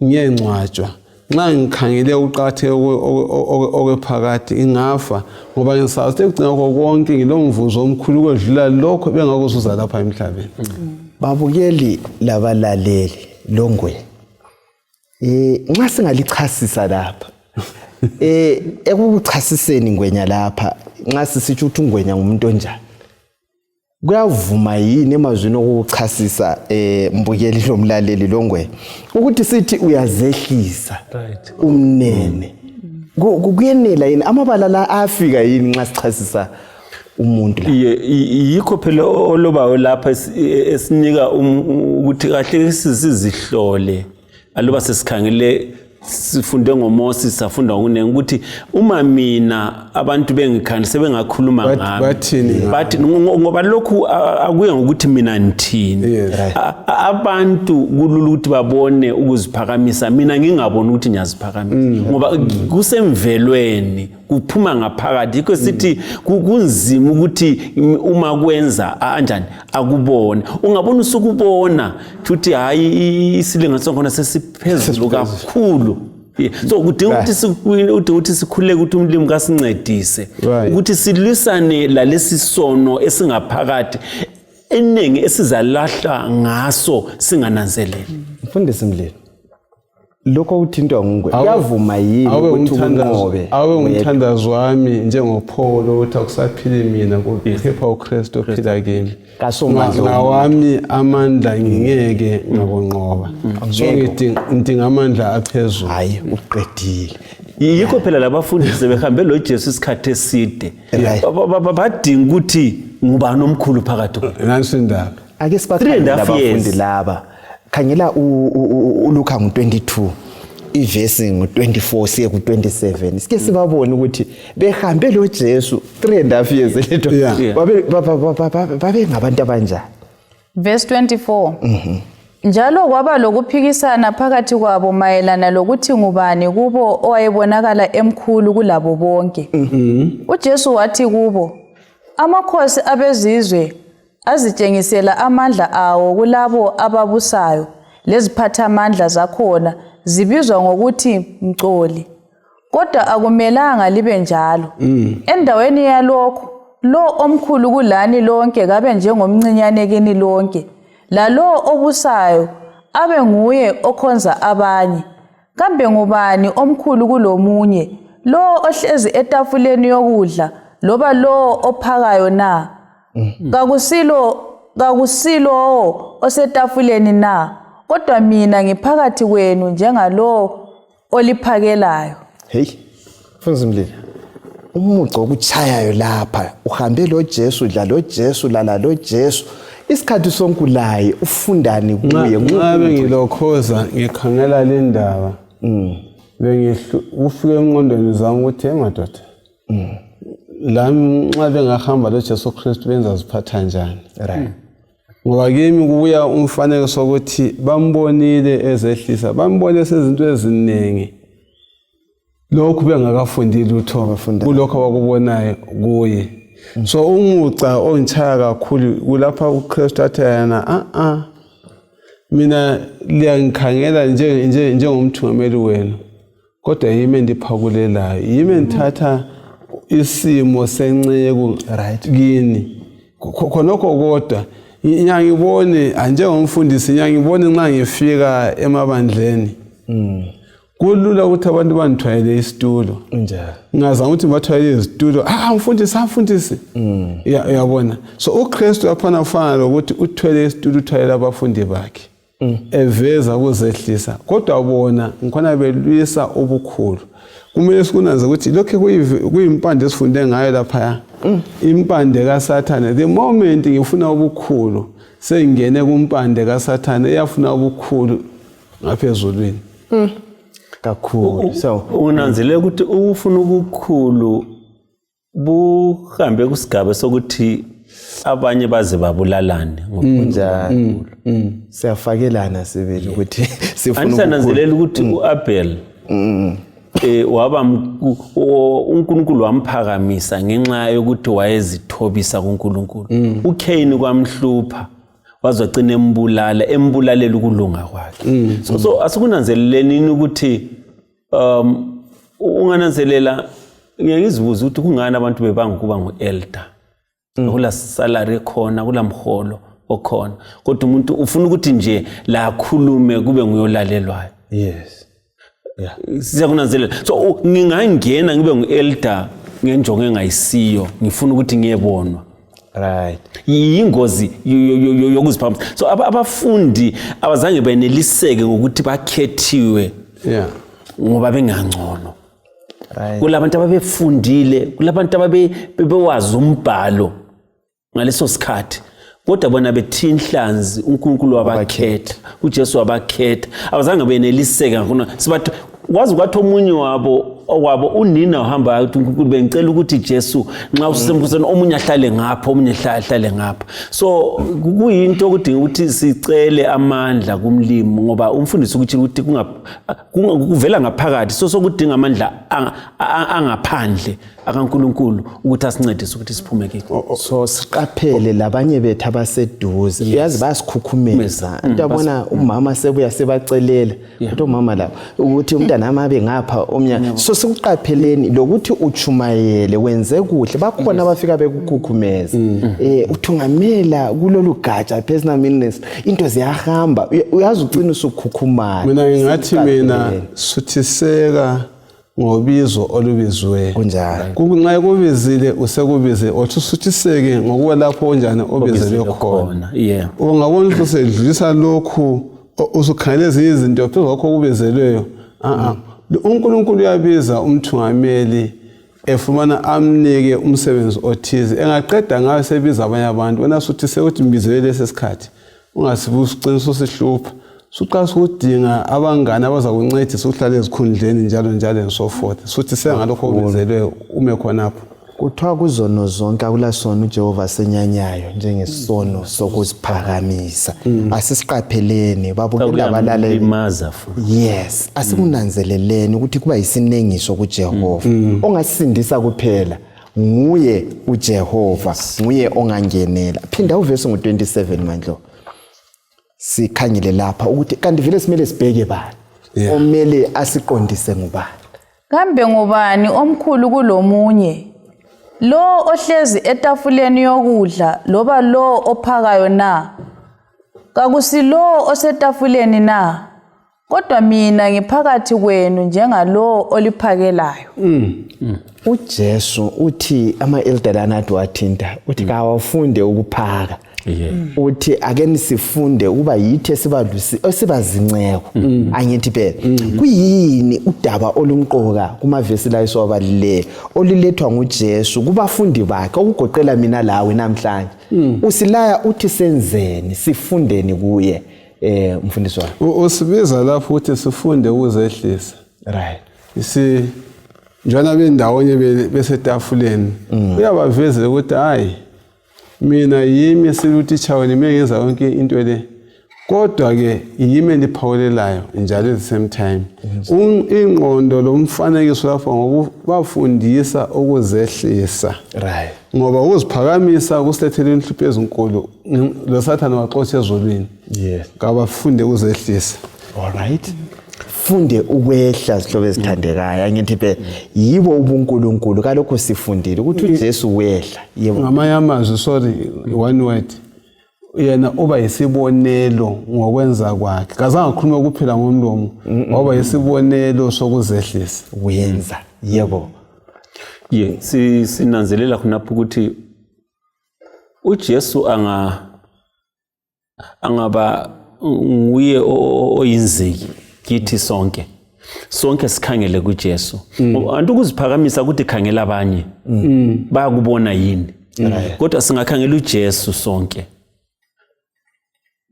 Ngiyengcwatshwa. Nxa ngikhangele uqatheke okwephakade ingafa ngoba ngisazi ekugcina konke ngilomvuzo omkhulu kwedlula lokho bengakuzuza lapha emhlabeni. Babukeli labalaleli Longwe. Nxa singalichasisa lapha. Ekuchasiseni ngwenya lapha nxa sisithi ukuthi ungwenya ngumuntu onjani. Kuyavuma yini emazwini okuchasisa mbukeli lomlaleli Longwe ukuthi sithi uyazehlisa umnene. Kuyenela yini amabala la afika yini nxa sichasisa umuntu la? Yikho phela olobayo lapha esinika ukuthi kahle sizihlole aloba sesikhangele sifunde ngoMosi safunda ngokunene ukuthi uma mina abantu bengikhanda sebengakhuluma ngami bathi ngoba lokhu akuye ngokuthi mina ngithini. Abantu kulula ukuthi babone ukuziphakamisa mina ngingaboni ukuthi ngiyaziphakamisa ngoba kusemvelweni kuphuma ngaphakathi yikho sithi kunzima ukuthi uma kwenza kanjani akubone ungabona usukubona ukuthi hayi isilinganiso khona sesiphezulu kakhulu. So kudinga ukuthi sikhuleke ukuthi umlimi kasincedise ukuthi silwisane lalesi sono esingaphakathi eningi esizalahla ngaso singananzeleli. Mfundisi Mlilo lokho uthintwa ngungwe uyavuma yini ukuthi unqobe awe umthandazo wami njengoPaulo uthi akusaphili mina kuphepha uKristu ophila kimi ngawami amandla ngingeke ngakunqoba so ngidinga amandla aphezulu. Hayi uqedile. Yikho phela labafundisi behambe lo Jesu isikhathi eside badinga ukuthi ngubani omkhulu phakathi nansi indaba ake sibakhangela abafundi laba. Khangela uLuka ngo22 ivesi ngo24 siye ku27 sike sibabone ukuthi behambe lo Jesu 3.5 years letho babe ngabantu abanjani. Verse 24 Njalo kwaba lokuphikisana phakathi kwabo mayelana lokuthi ngubani kubo owayebonakala emkhulu kulabo bonke. UJesu wathi kubo, amakhosi abezizwe azitshengisela amandla awo kulabo ababusayo, leziphathamandla zakhona zibizwa ngokuthi mcoli. Kodwa akumelanga libe njalo. Endaweni yalokho, lo omkhulu kulani lonke kabe njengomncinyane kini lonke, lalo obusayo abe nguye okhonza abanye. Kambe ngubani omkhulu kulomunye, lo ohlezi etafuleni yokudla loba lo ophakayo na? Kakusilo osetafuleni na? Kodwa mina ngiphakathi kwenu njengalo oliphakelayo. Hey, mfundisi Mlilo, umuco okuchayayo lapha uhambe lo Jesu, dla lo Jesu, lala lo Jesu, isikhathi sonke ulaye ufundani kuye. Nxa bengilokhoza ngikhangela le ndaba ufike emngqondweni zami ukuthi madoda lami nxa bengahamba lo Jesu Kristu benza ziphatha njani. Right. Ngoba kimi kubuya umfanekiso sokuthi bambonile ezehlisa, bambone sezinto eziningi lokhu bengakafundile utho kulokho abakubonayo kuye. So umuca ongichaya kakhulu kulapha uKristu athi yana mina liyangikhangela njengomthungameli wenu, kodwa yimi endiphakulelayo, yimi endithatha isimo senceku kini. Khonokho kodwa ngiyangibone njengomfundisi, ngiyangibone nxa ngifika emabandleni kulula ukuthi abantu banithwayele isitulo Njalo. ngazama ukuthi bathwayele izitulo mfundisi uyabona. So uKristu aphana ufana lokuthi uthwele isitulo uthwayele abafundi bakhe eveza ukuzehlisa, kodwa bona ngikhona belwisa ubukhulu. Kumele sikunanze ukuthi lokho kuyimpande esifunde ngayo lapha, impande kaSathane. The moment ngifuna ubukhulu sengene kumpande kaSathane eyafuna ubukhulu ngaphezulwini kakhulu. So unanzele ukuthi ufuna ubukhulu buhambe kusigaba sokuthi abanye baze babulalane njalo siyafakelana sibili ukuthi sifuna anisananzelela ukuthi uAbel waba uNkulunkulu wamphakamisa ngenxa yokuthi wayezithobisa kuNkulunkulu. uCain kwamhlupha wazogcina embulalela ukulunga kwakhe. So asikunanzeleleni ukuthi ungananzelela, ngiyazibuza ukuthi kungani abantu bebanga kuba nguelder, kula salary khona, kula mholo okhona, kodwa umuntu ufuna ukuthi nje la akhulume kube nguyolalelwayo. Yes. Yeah. Siyakunanzelela. So ngingangena ngibe nguelder ngenjongo engayisiyo, ngifuna ukuthi ngiyebonwa. Right. Yingozi yokuziphamisa. So abafundi abazange beneliseke ngokuthi bakhethiwe ngoba bengangcono. Right. Kulabantu ababefundile, kulabantu ababewazi umbhalo ngaleso sikhathi, kodwa bona bethi inhlanzi uNkulunkulu wabakhetha, uJesu wabakhetha, abazange beneliseke ngakho. Sibathi kwazi kwathi omunye wabo unina uhamba uthi uNkulunkulu bengicela ukuthi Jesu nxa usembusweni omunye ahlale ngapha, omunye ahlale ngapha. So kuyinto okudinga ukuthi sicele amandla kumlimi, ngoba umfundisi ukuthi kuvela ngaphakathi, so sokudinga amandla angaphandle akaNkulunkulu ukuthi asincedise ukuthi siphume kiko. So siqaphele labanye bethu abaseduze, uyazi basikhukhumeza. Uyabona umama sebuya sebacelela ukuthi umama la ukuthi umntana amabe ngapha omnya. So sikuqapheleni lokuthi uchumayele wenze kuhle, bakhona abafika bekukhukhumeza. Uthungamela kulolu gatsha personal ministry, into ziyahamba, uyazi ucina usukhukhumala. Mina ngingathi suthiseka ngobizo olubizwe kunjalo. Kunxa kubizile usekubize othi suthiseke ngokuba lapho onjani obizelwe khona. Yeah. Ungabona ukuthi usedlulisa lokhu usukhangeleza izinto phezu kwakho kubizelweyo. uNkulunkulu uyabiza umthungameli efumana amnike umsebenzi othize, engaqeda ngayo sebiza abanye abantu. Wena suthi sekuthi mbizele lesesikhathi ungasibuza uqinisa usihlupha, suqasa ukudinga abangane abazakuncedisa ukuhlala ezikhundleni njalo and so forth. Suthi sengalokho kubizelwe ume khonapho. kuthiwa kuzono zonke akulasona uJehova senyanyayo njengesono sokuziphakamisa. Asisiqapheleni babukela abalaleli. Imaza futhi. Yes, asikunanzeleleni ukuthi kuba isinengiso kuJehova. Ongasindisa kuphela nguye uJehova, nguye ongangenela. Phinda uvesi ngo27 mandlo. Sikhangele lapha ukuthi kanti vele simele sibheke bani. Omele asiqondise ngubani. Kambe ngubani omkhulu kulomunye? Lo ohlezi etafuleni yokudla loba lo ophakayo na? Kakusilo osetafuleni na? Kodwa mina ngiphakathi kwenu njengalo oliphakelayo. uJesu uthi ama-elderana athi wathinta uthi kawafunde ukuphaka. Uthi ake nisifunde ukuba yithi esibazinceko. Angithi phela kuyini udaba olumqoka kumavesi la esiwabalile olilethwa nguJesu kubafundi bakhe okugoqela mina lawe namhlanje. Usilaya uthi senzeni sifundeni kuye mfundisi wami. Usibiza lapho uthi sifunde ukuzehlisa. Right. Njana bendawonye besetafuleni uyabavezela ukuthi hayi mina yimi silutitsha wena mengenza yonke into le kodwa ke yimi liphawulelayo njalo at the same time ingqondo lomfanekiso lapho ngokubafundisa ukuzehlisa. Right. Ngoba uziphakamisa kusilethela inhlupho ezinkulu lo Sathane waxotsha ezulwini. Yes. Kabafunde ukuzehlisa. All right. Funde ukwehla zihlobo ezithandekayo. Angithi phela yibo ubuNkulunkulu kalokho sifundile ukuthi uJesu wehla. Yebo. Ngamanye amazwi sorry one word. Yena uba yisibonelo ngokwenza kwakhe. Kazange akhulume kuphela ngomlomo. Ngoba yisibonelo sokuzehlisa. Uyenza. Yebo. Sinanzelela khonapho ukuthi uJesu angaba nguye oyinziki kithi sonke sikhangele kuJesu. Antu ukuziphakamisa ukuthi khangela abanye bayakubona yini. Kodwa singakhangela uJesu sonke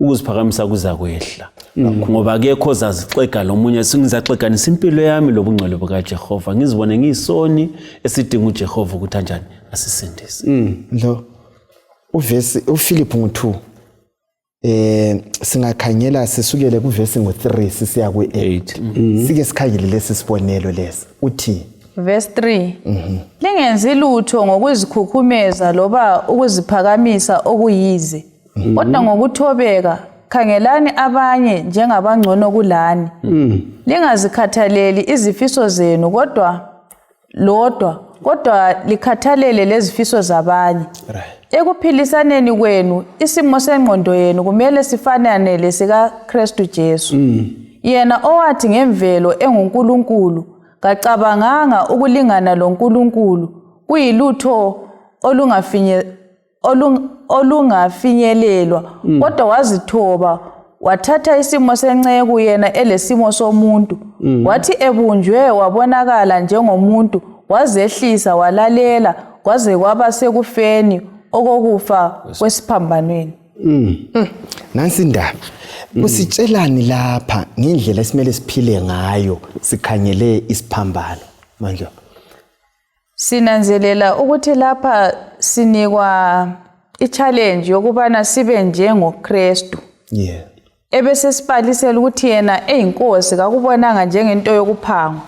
ukuziphakamisa kuza kwehla ngoba akekho ozazixega lomunye singizaxeganisa impilo yami lobungcwele bukaJehova ngizibone ngiyisoni esidinga uJehova ukuthi kanjani asisindise. Lo uvesi uFiliphu ngo2 singakhangela sisukele kuvesi ngo3 sisiya ku8 sike sikhangele lesi sibonelo lesi uthi verse 3 lingenzi lutho ngokuzikhukhumeza loba ukuziphakamisa okuyize kodwa ngokuthobeka khangelani abanye njengabangcono kulani. Lingazikhathaleli izifiso zenu kodwa likhathalele lezifiso zabanye. Ekuphilisaneni kwenu isimo sengqondo yenu kumele sifanane lesika Kristu Jesu. Yena owathi ngemvelo enguNkulunkulu kacabanganga ukulingana loNkulunkulu kuyilutho olungafinyelelwa kodwa wazithoba wathatha isimo senceku yena elesimo somuntu wathi ebunjwe wabonakala njengomuntu wazehlisa walalela kwaze kwaba sekufeni okokufa kwesiphambanweni. Nansi indaba kusitshelani lapha ngendlela esimele siphile ngayo sikhangele isiphambano manje. Sinanzelela ukuthi lapha sinikwa i-challenge yokubana sibe njengoKristu. Yeah. Ebese sibalisela ukuthi yena eyinkosi kakubonanga njengento yokuphangwa.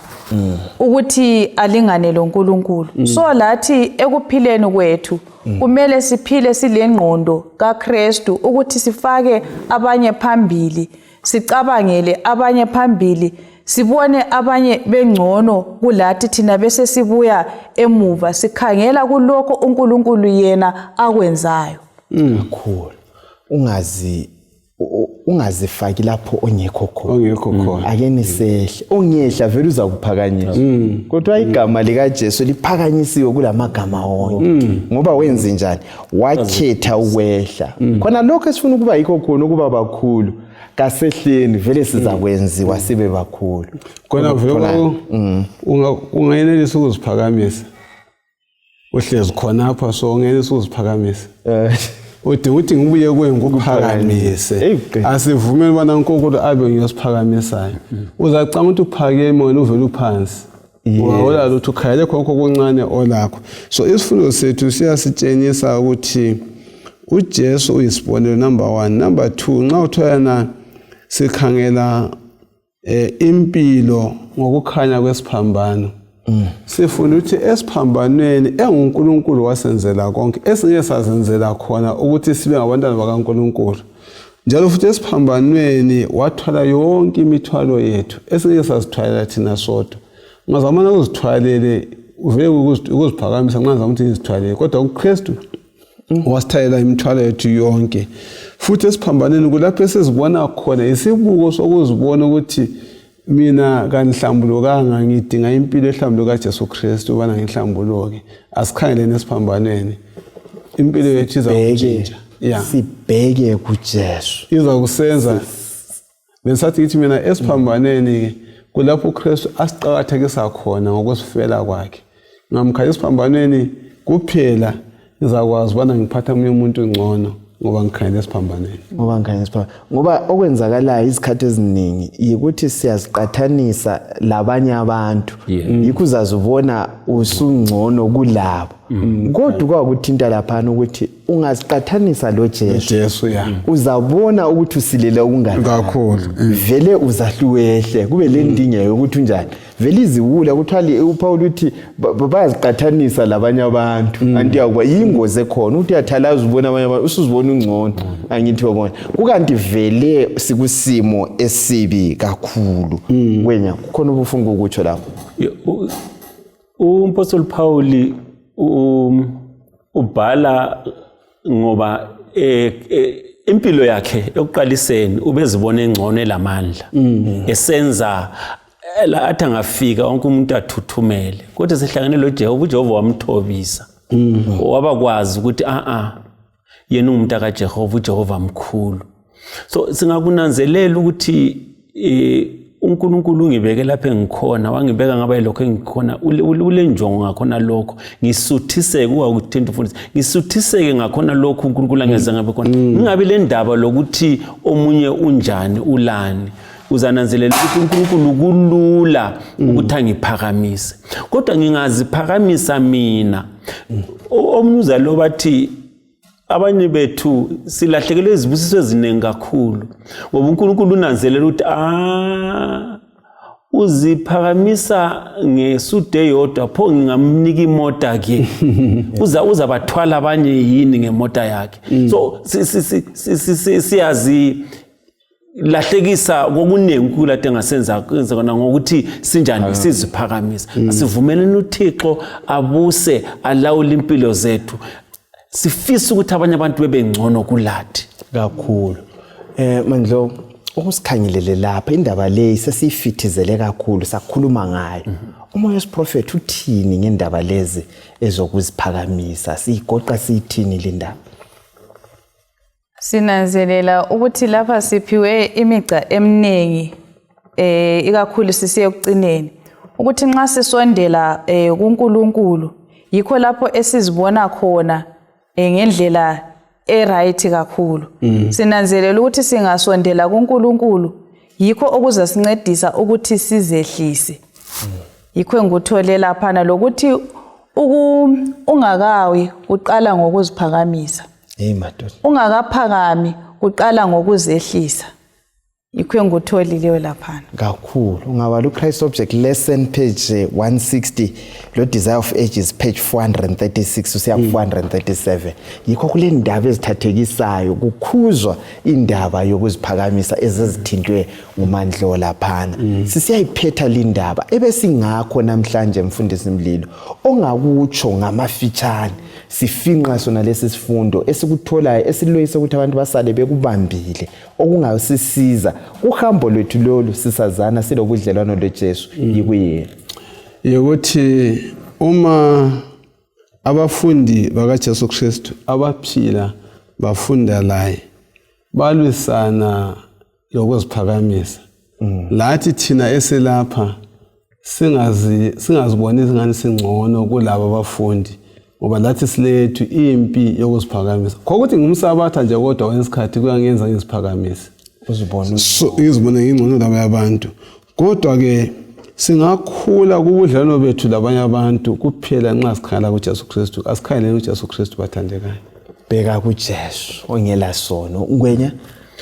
Ukuthi alingane loNkulunkulu. So lathi ekuphileni kwethu kumele siphile silengqondo kaKristu ukuthi sifake abanye phambili, sicabangele abanye phambili, sibone abanye bengcono kulathi thina bese sibuya emuva sikhangela kuloko uNkulunkulu yena akwenzayo. Kakhulu. Ungazifaki lapho ongekho khona. Ake nisehle. Ongehla vele uza kuphakanyiswa. Kodwa igama lika Jesu liphakanyisiwe kulamagama wonke. Ngoba wenze njani? Wakhetha ukwehla. Khona lokho esifuna ukuba yikho khona ukuba bakhulu. Kasehleni vele sizakwenziwa sibe bakhulu. Khona vele ungayenelisa ukuziphakamisa. Uhlezi khona apha so ungenelisa ukuziphakamisa. Uthi ngibuye kuwe ngokuphakamise. Asivumele bana uNkulunkulu abe ngiyosiphakamisayo. Uzacanga ukuthi uphakeme wena uvela uphansi. Awulalo ukuthi ukhayele khonke okuncane olakho. So isifundo sethu siyasitshengisa ukuthi uJesu uyisibonelo number 1. Number 2, nxa uthoyana sikhangela impilo ngokukhanya kwesiphambano. Sifuna ukuthi esiphambanweni enguNkulunkulu wasenzela konke esingeke sazenzela khona ukuthi sibe ngabantwana bakaNkulunkulu. Njalo futhi esiphambanweni wathwala yonke imithwalo yethu esingeke sazithwalela thina sodwa. Ungazamana ukuzithwalele uvele ukuziphakamisa nxa ngizama ukuthi ngizithwalele kodwa uKristu wasithwalela imithwalo yethu yonke. Futhi esiphambanweni kulapho esizibona khona isibuko sokuzibona ukuthi mina kanihlambulukanga ngidinga impilo ehlambuluka kaJesu Kristu bana ngihlambuluke. Asikhangeleni esiphambanweni. Impilo yethu izakutshintsha. Sibheke kuJesu. Iza kusenza bengisathi ngithi mina esiphambanweni kulapho uKristu asiqakathekisa khona ngokusifela kwakhe. Ngamkhala esiphambanweni kuphela ngizakwazi bana ngiphatha umunye umuntu ngcono ngoba ngikhangela esiphambanweni. Ngoba okwenzakalayo izikhathi eziningi yikuthi siyaziqathanisa labanye abantu. Yikho uzazibona usungcono kulabo. Kodwa kwakuthinta lapha ukuthi ungaziqathanisa lo Jesu. Uzabona ukuthi usilela okungani kakhulu. Vele uzahluwehle kube le ndinga ukuthi unjani. Vele iziwula kuthwali uPaul uthi bayaziqathanisa labanye abantu. Anti yakwa yingozi ekhona uthi uyathalaza ubona abanye abantu usuzibona ungcono angithi wabona. Kukanti vele sikusimo esibi kakhulu. Wena kukhona ubufunga ukutsho lapho. uMpostoli Paul ubhala ngoba impilo yakhe yokuqaliseni ubezibona engcono elamandla esenza la athi angafika wonke umuntu athuthumele kodwa sehlangene lo Jehova wamthobisa wabakwazi ukuthi yena umuntu kaJehova uJehova mkhulu. So singakunanzelela ukuthi uNkulunkulu ungibeke lapha engikhona wangibeka ngaba lokho engikhona ule njongo ngakhona lokho ngisuthiseke ukuthi mfundisi ngisuthiseke ngakhona lokho uNkulunkulu angeze ngabe khona ngingabi le ndaba lokuthi omunye unjani ulani uzananzelela ukuthi uNkulunkulu kulula ukuthi angiphakamise kodwa ngingaziphakamisa mina omnuza lo bathi abanye bethu silahlekelwe izibusiso eziningi kakhulu ngoba uNkulunkulu unanzelela ukuthi uziphakamisa ngesude yodwa pho ngingamnika imota ke uzabathwala abanye yini ngemota yakhe so siyazi lahlekisa kokuningi uNkulunkulu ade ngasenza kona ngokuthi sinjani siziphakamisa asivumeleni uThixo abuse alawule impilo zethu sifisa ukuthi abanye abantu bebengcono kulathi kakhulu. Mandlo ukusikhangelele lapha indaba le sesifithizele kakhulu sakhuluma ngayo. Umoya wesiprofeti uthini ngendaba lezi ezokuziphakamisa sigoqa sithini le ndaba? Sinanzelela ukuthi lapha siphiwe imigca eminengi ikakhulu sisiye ekucineni ukuthi nxa sisondela kuNkulunkulu yikho lapho esizibona khona ngendlela right kakhulu. Sinanzelela ukuthi singasondela kuNkulunkulu yikho okuzasincedisa ukuthi sizehlise. Yikho ngikuthole lapha lokuthi ungakawi uqala ngokuziphakamisa. Madoda. Ungakaphakami uqala ngokuzehlisa. Yikho ngikutholile lapha. Kakhulu. Ungabala uChrist Object Lesson page 160 lo Desire of Ages page 436 usiya ku 437. Yikho kule ndaba ezithathekisayo kukhuzwa indaba yokuziphakamisa ezezithintwe ngumandlo laphana. Sisiyayiphetha le ndaba ebesingakho namhlanje mfundisi Mlilo ongakutsho ngamafitshane sifinqa sona lesi sifundo esikutholayo esiloyise ukuthi abantu basale bekubambile okungasisiza uhambo lwethu lolu sisazana silobudlelwano loJesu yikuyena yokuthi uma abafundi bakaJesu Kristu abaphila bafunda laye balwisana lokuziphakamisa lathi thina eselapha singaziboni izingane singcono kulabo abafundi ngoba lathi silethu impi yokuziphakamisa kokuthi ngumsabatha nje kodwa wesikhathi kuyangenza ngiziphakamisa uzibona ngingcono laba abantu kodwa ke singakhula kubudlelwano bethu labanye abantu kuphela nxa sikhangela kuJesu Kristu, asikhangeleni uJesu Kristu bathandekayo. Bheka kuJesu ongela sono. Ngwenya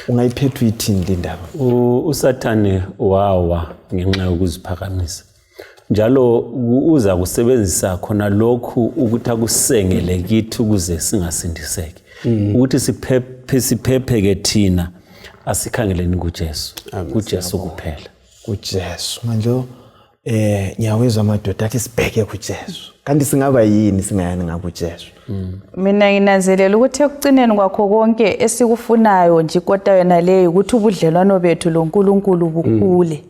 ungayiphetha uyithini le ndaba? uSathane wawa ngenxa yokuziphakamisa. Njalo uza kusebenzisa khona lokhu ukuthi akusengele kithi ukuze singasindiseki. Ukuthi siphepheke thina asikhangeleni kuJesu. kuJesu kuphela. kuJesu. Manje ngiyawezwa amadoda athi sibheke kuJesu. Kanti singaba yini singayani ngakuJesu? Mina nginanzelela ukuthi ekucineni kwakho konke esikufunayo nje kodwa yena leyo ukuthi ubudlelwano bethu loNkulunkulu bukhule.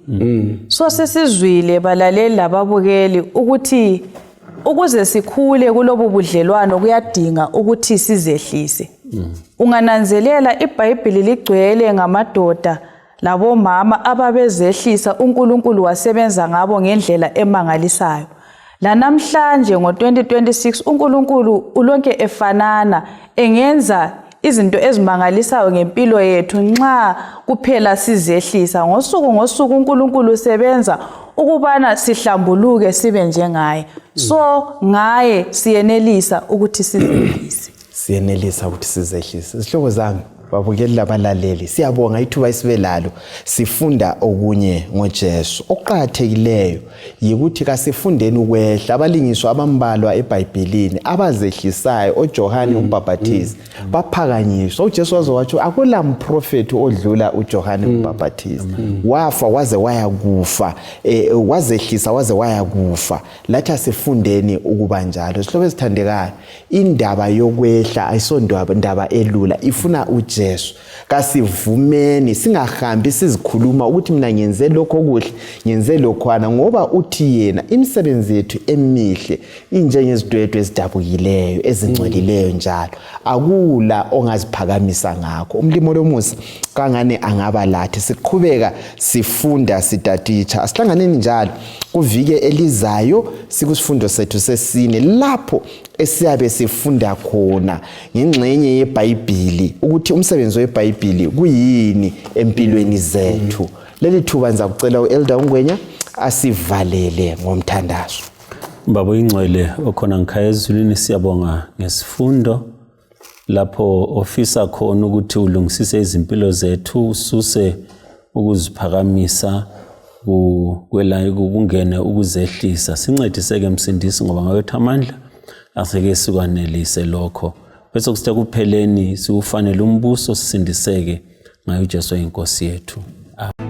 So sesizwile balaleli lababukeli ukuthi ukuze sikhule kulobu budlelwano kuyadinga ukuthi sizehlise. Ungananzelela iBhayibheli ligcwele ngamadoda labomama ababezehlisa uNkulunkulu wasebenza ngabo ngendlela emangalisayo. La namhlanje ngo-2026 uNkulunkulu ulonke efanana engenza izinto ezimangalisayo ngempilo yethu nxa kuphela sizehlisa. Ngosuku uNkulunkulu usebenza ukubana sihlambuluke sibe njengaye. So ngaye siyenelisa ukuthi sizehlise. Siyenelisa ukuthi sizehlise. Isihloko zami babukeli labalaleli siyabonga ithuba isibelalo sifunda okunye ngoJesu. Oqhathekileyo yikuthi kasifundeni ukwehla. Abalingiswa abambalwa eBhayibhelini abazehlisayo oJohane uMbhaphathizi baphakanyiswa. uJesu waze wathi akula mprofeti odlula uJohane uMbhaphathizi. Wafa waze waya kufa, wazehlisa waze waya kufa. Lathi asifundeni ukuba njalo. Sihloko esithandekayo, indaba yokwehla ayisondaba elula, ifuna uJesu. Kasivumeni singahambi sizikhuluma ukuthi mina ngenze lokho okuhle, ngenze lokhwana, ngoba uthi yena imisebenzi yethu emihle injengezidwedwe ezidabukileyo ezingcwelileyo njalo. Akula ongaziphakamisa ngakho. Umlimo lomusa kangane angaba lathi. Siqhubeka sifunda sitatitsha. Asihlanganeni njalo kuvike elizayo sikusifundo sethu sesine lapho esiyabe sifunda khona ngengxenye yeBhayibheli ukuthi umsebenzi weBhayibheli kuyini empilweni zethu. Leli thuba ngiza kucela uElder Ungwenya asivalele ngomthandazo. Baba ingcwele okhona ngikhaya ezulwini, siyabonga ngesifundo lapho ofisa khona ukuthi ulungisise izimpilo zethu, ususe ukuziphakamisa kungene ukuzehlisa. Sincediseke msindisi ngoba ngawethu amandla aseke sikwanelise lokho. Bese kusithe kupheleni siufanele umbuso sisindiseke ngayo uJesu inkosi yethu. Amen.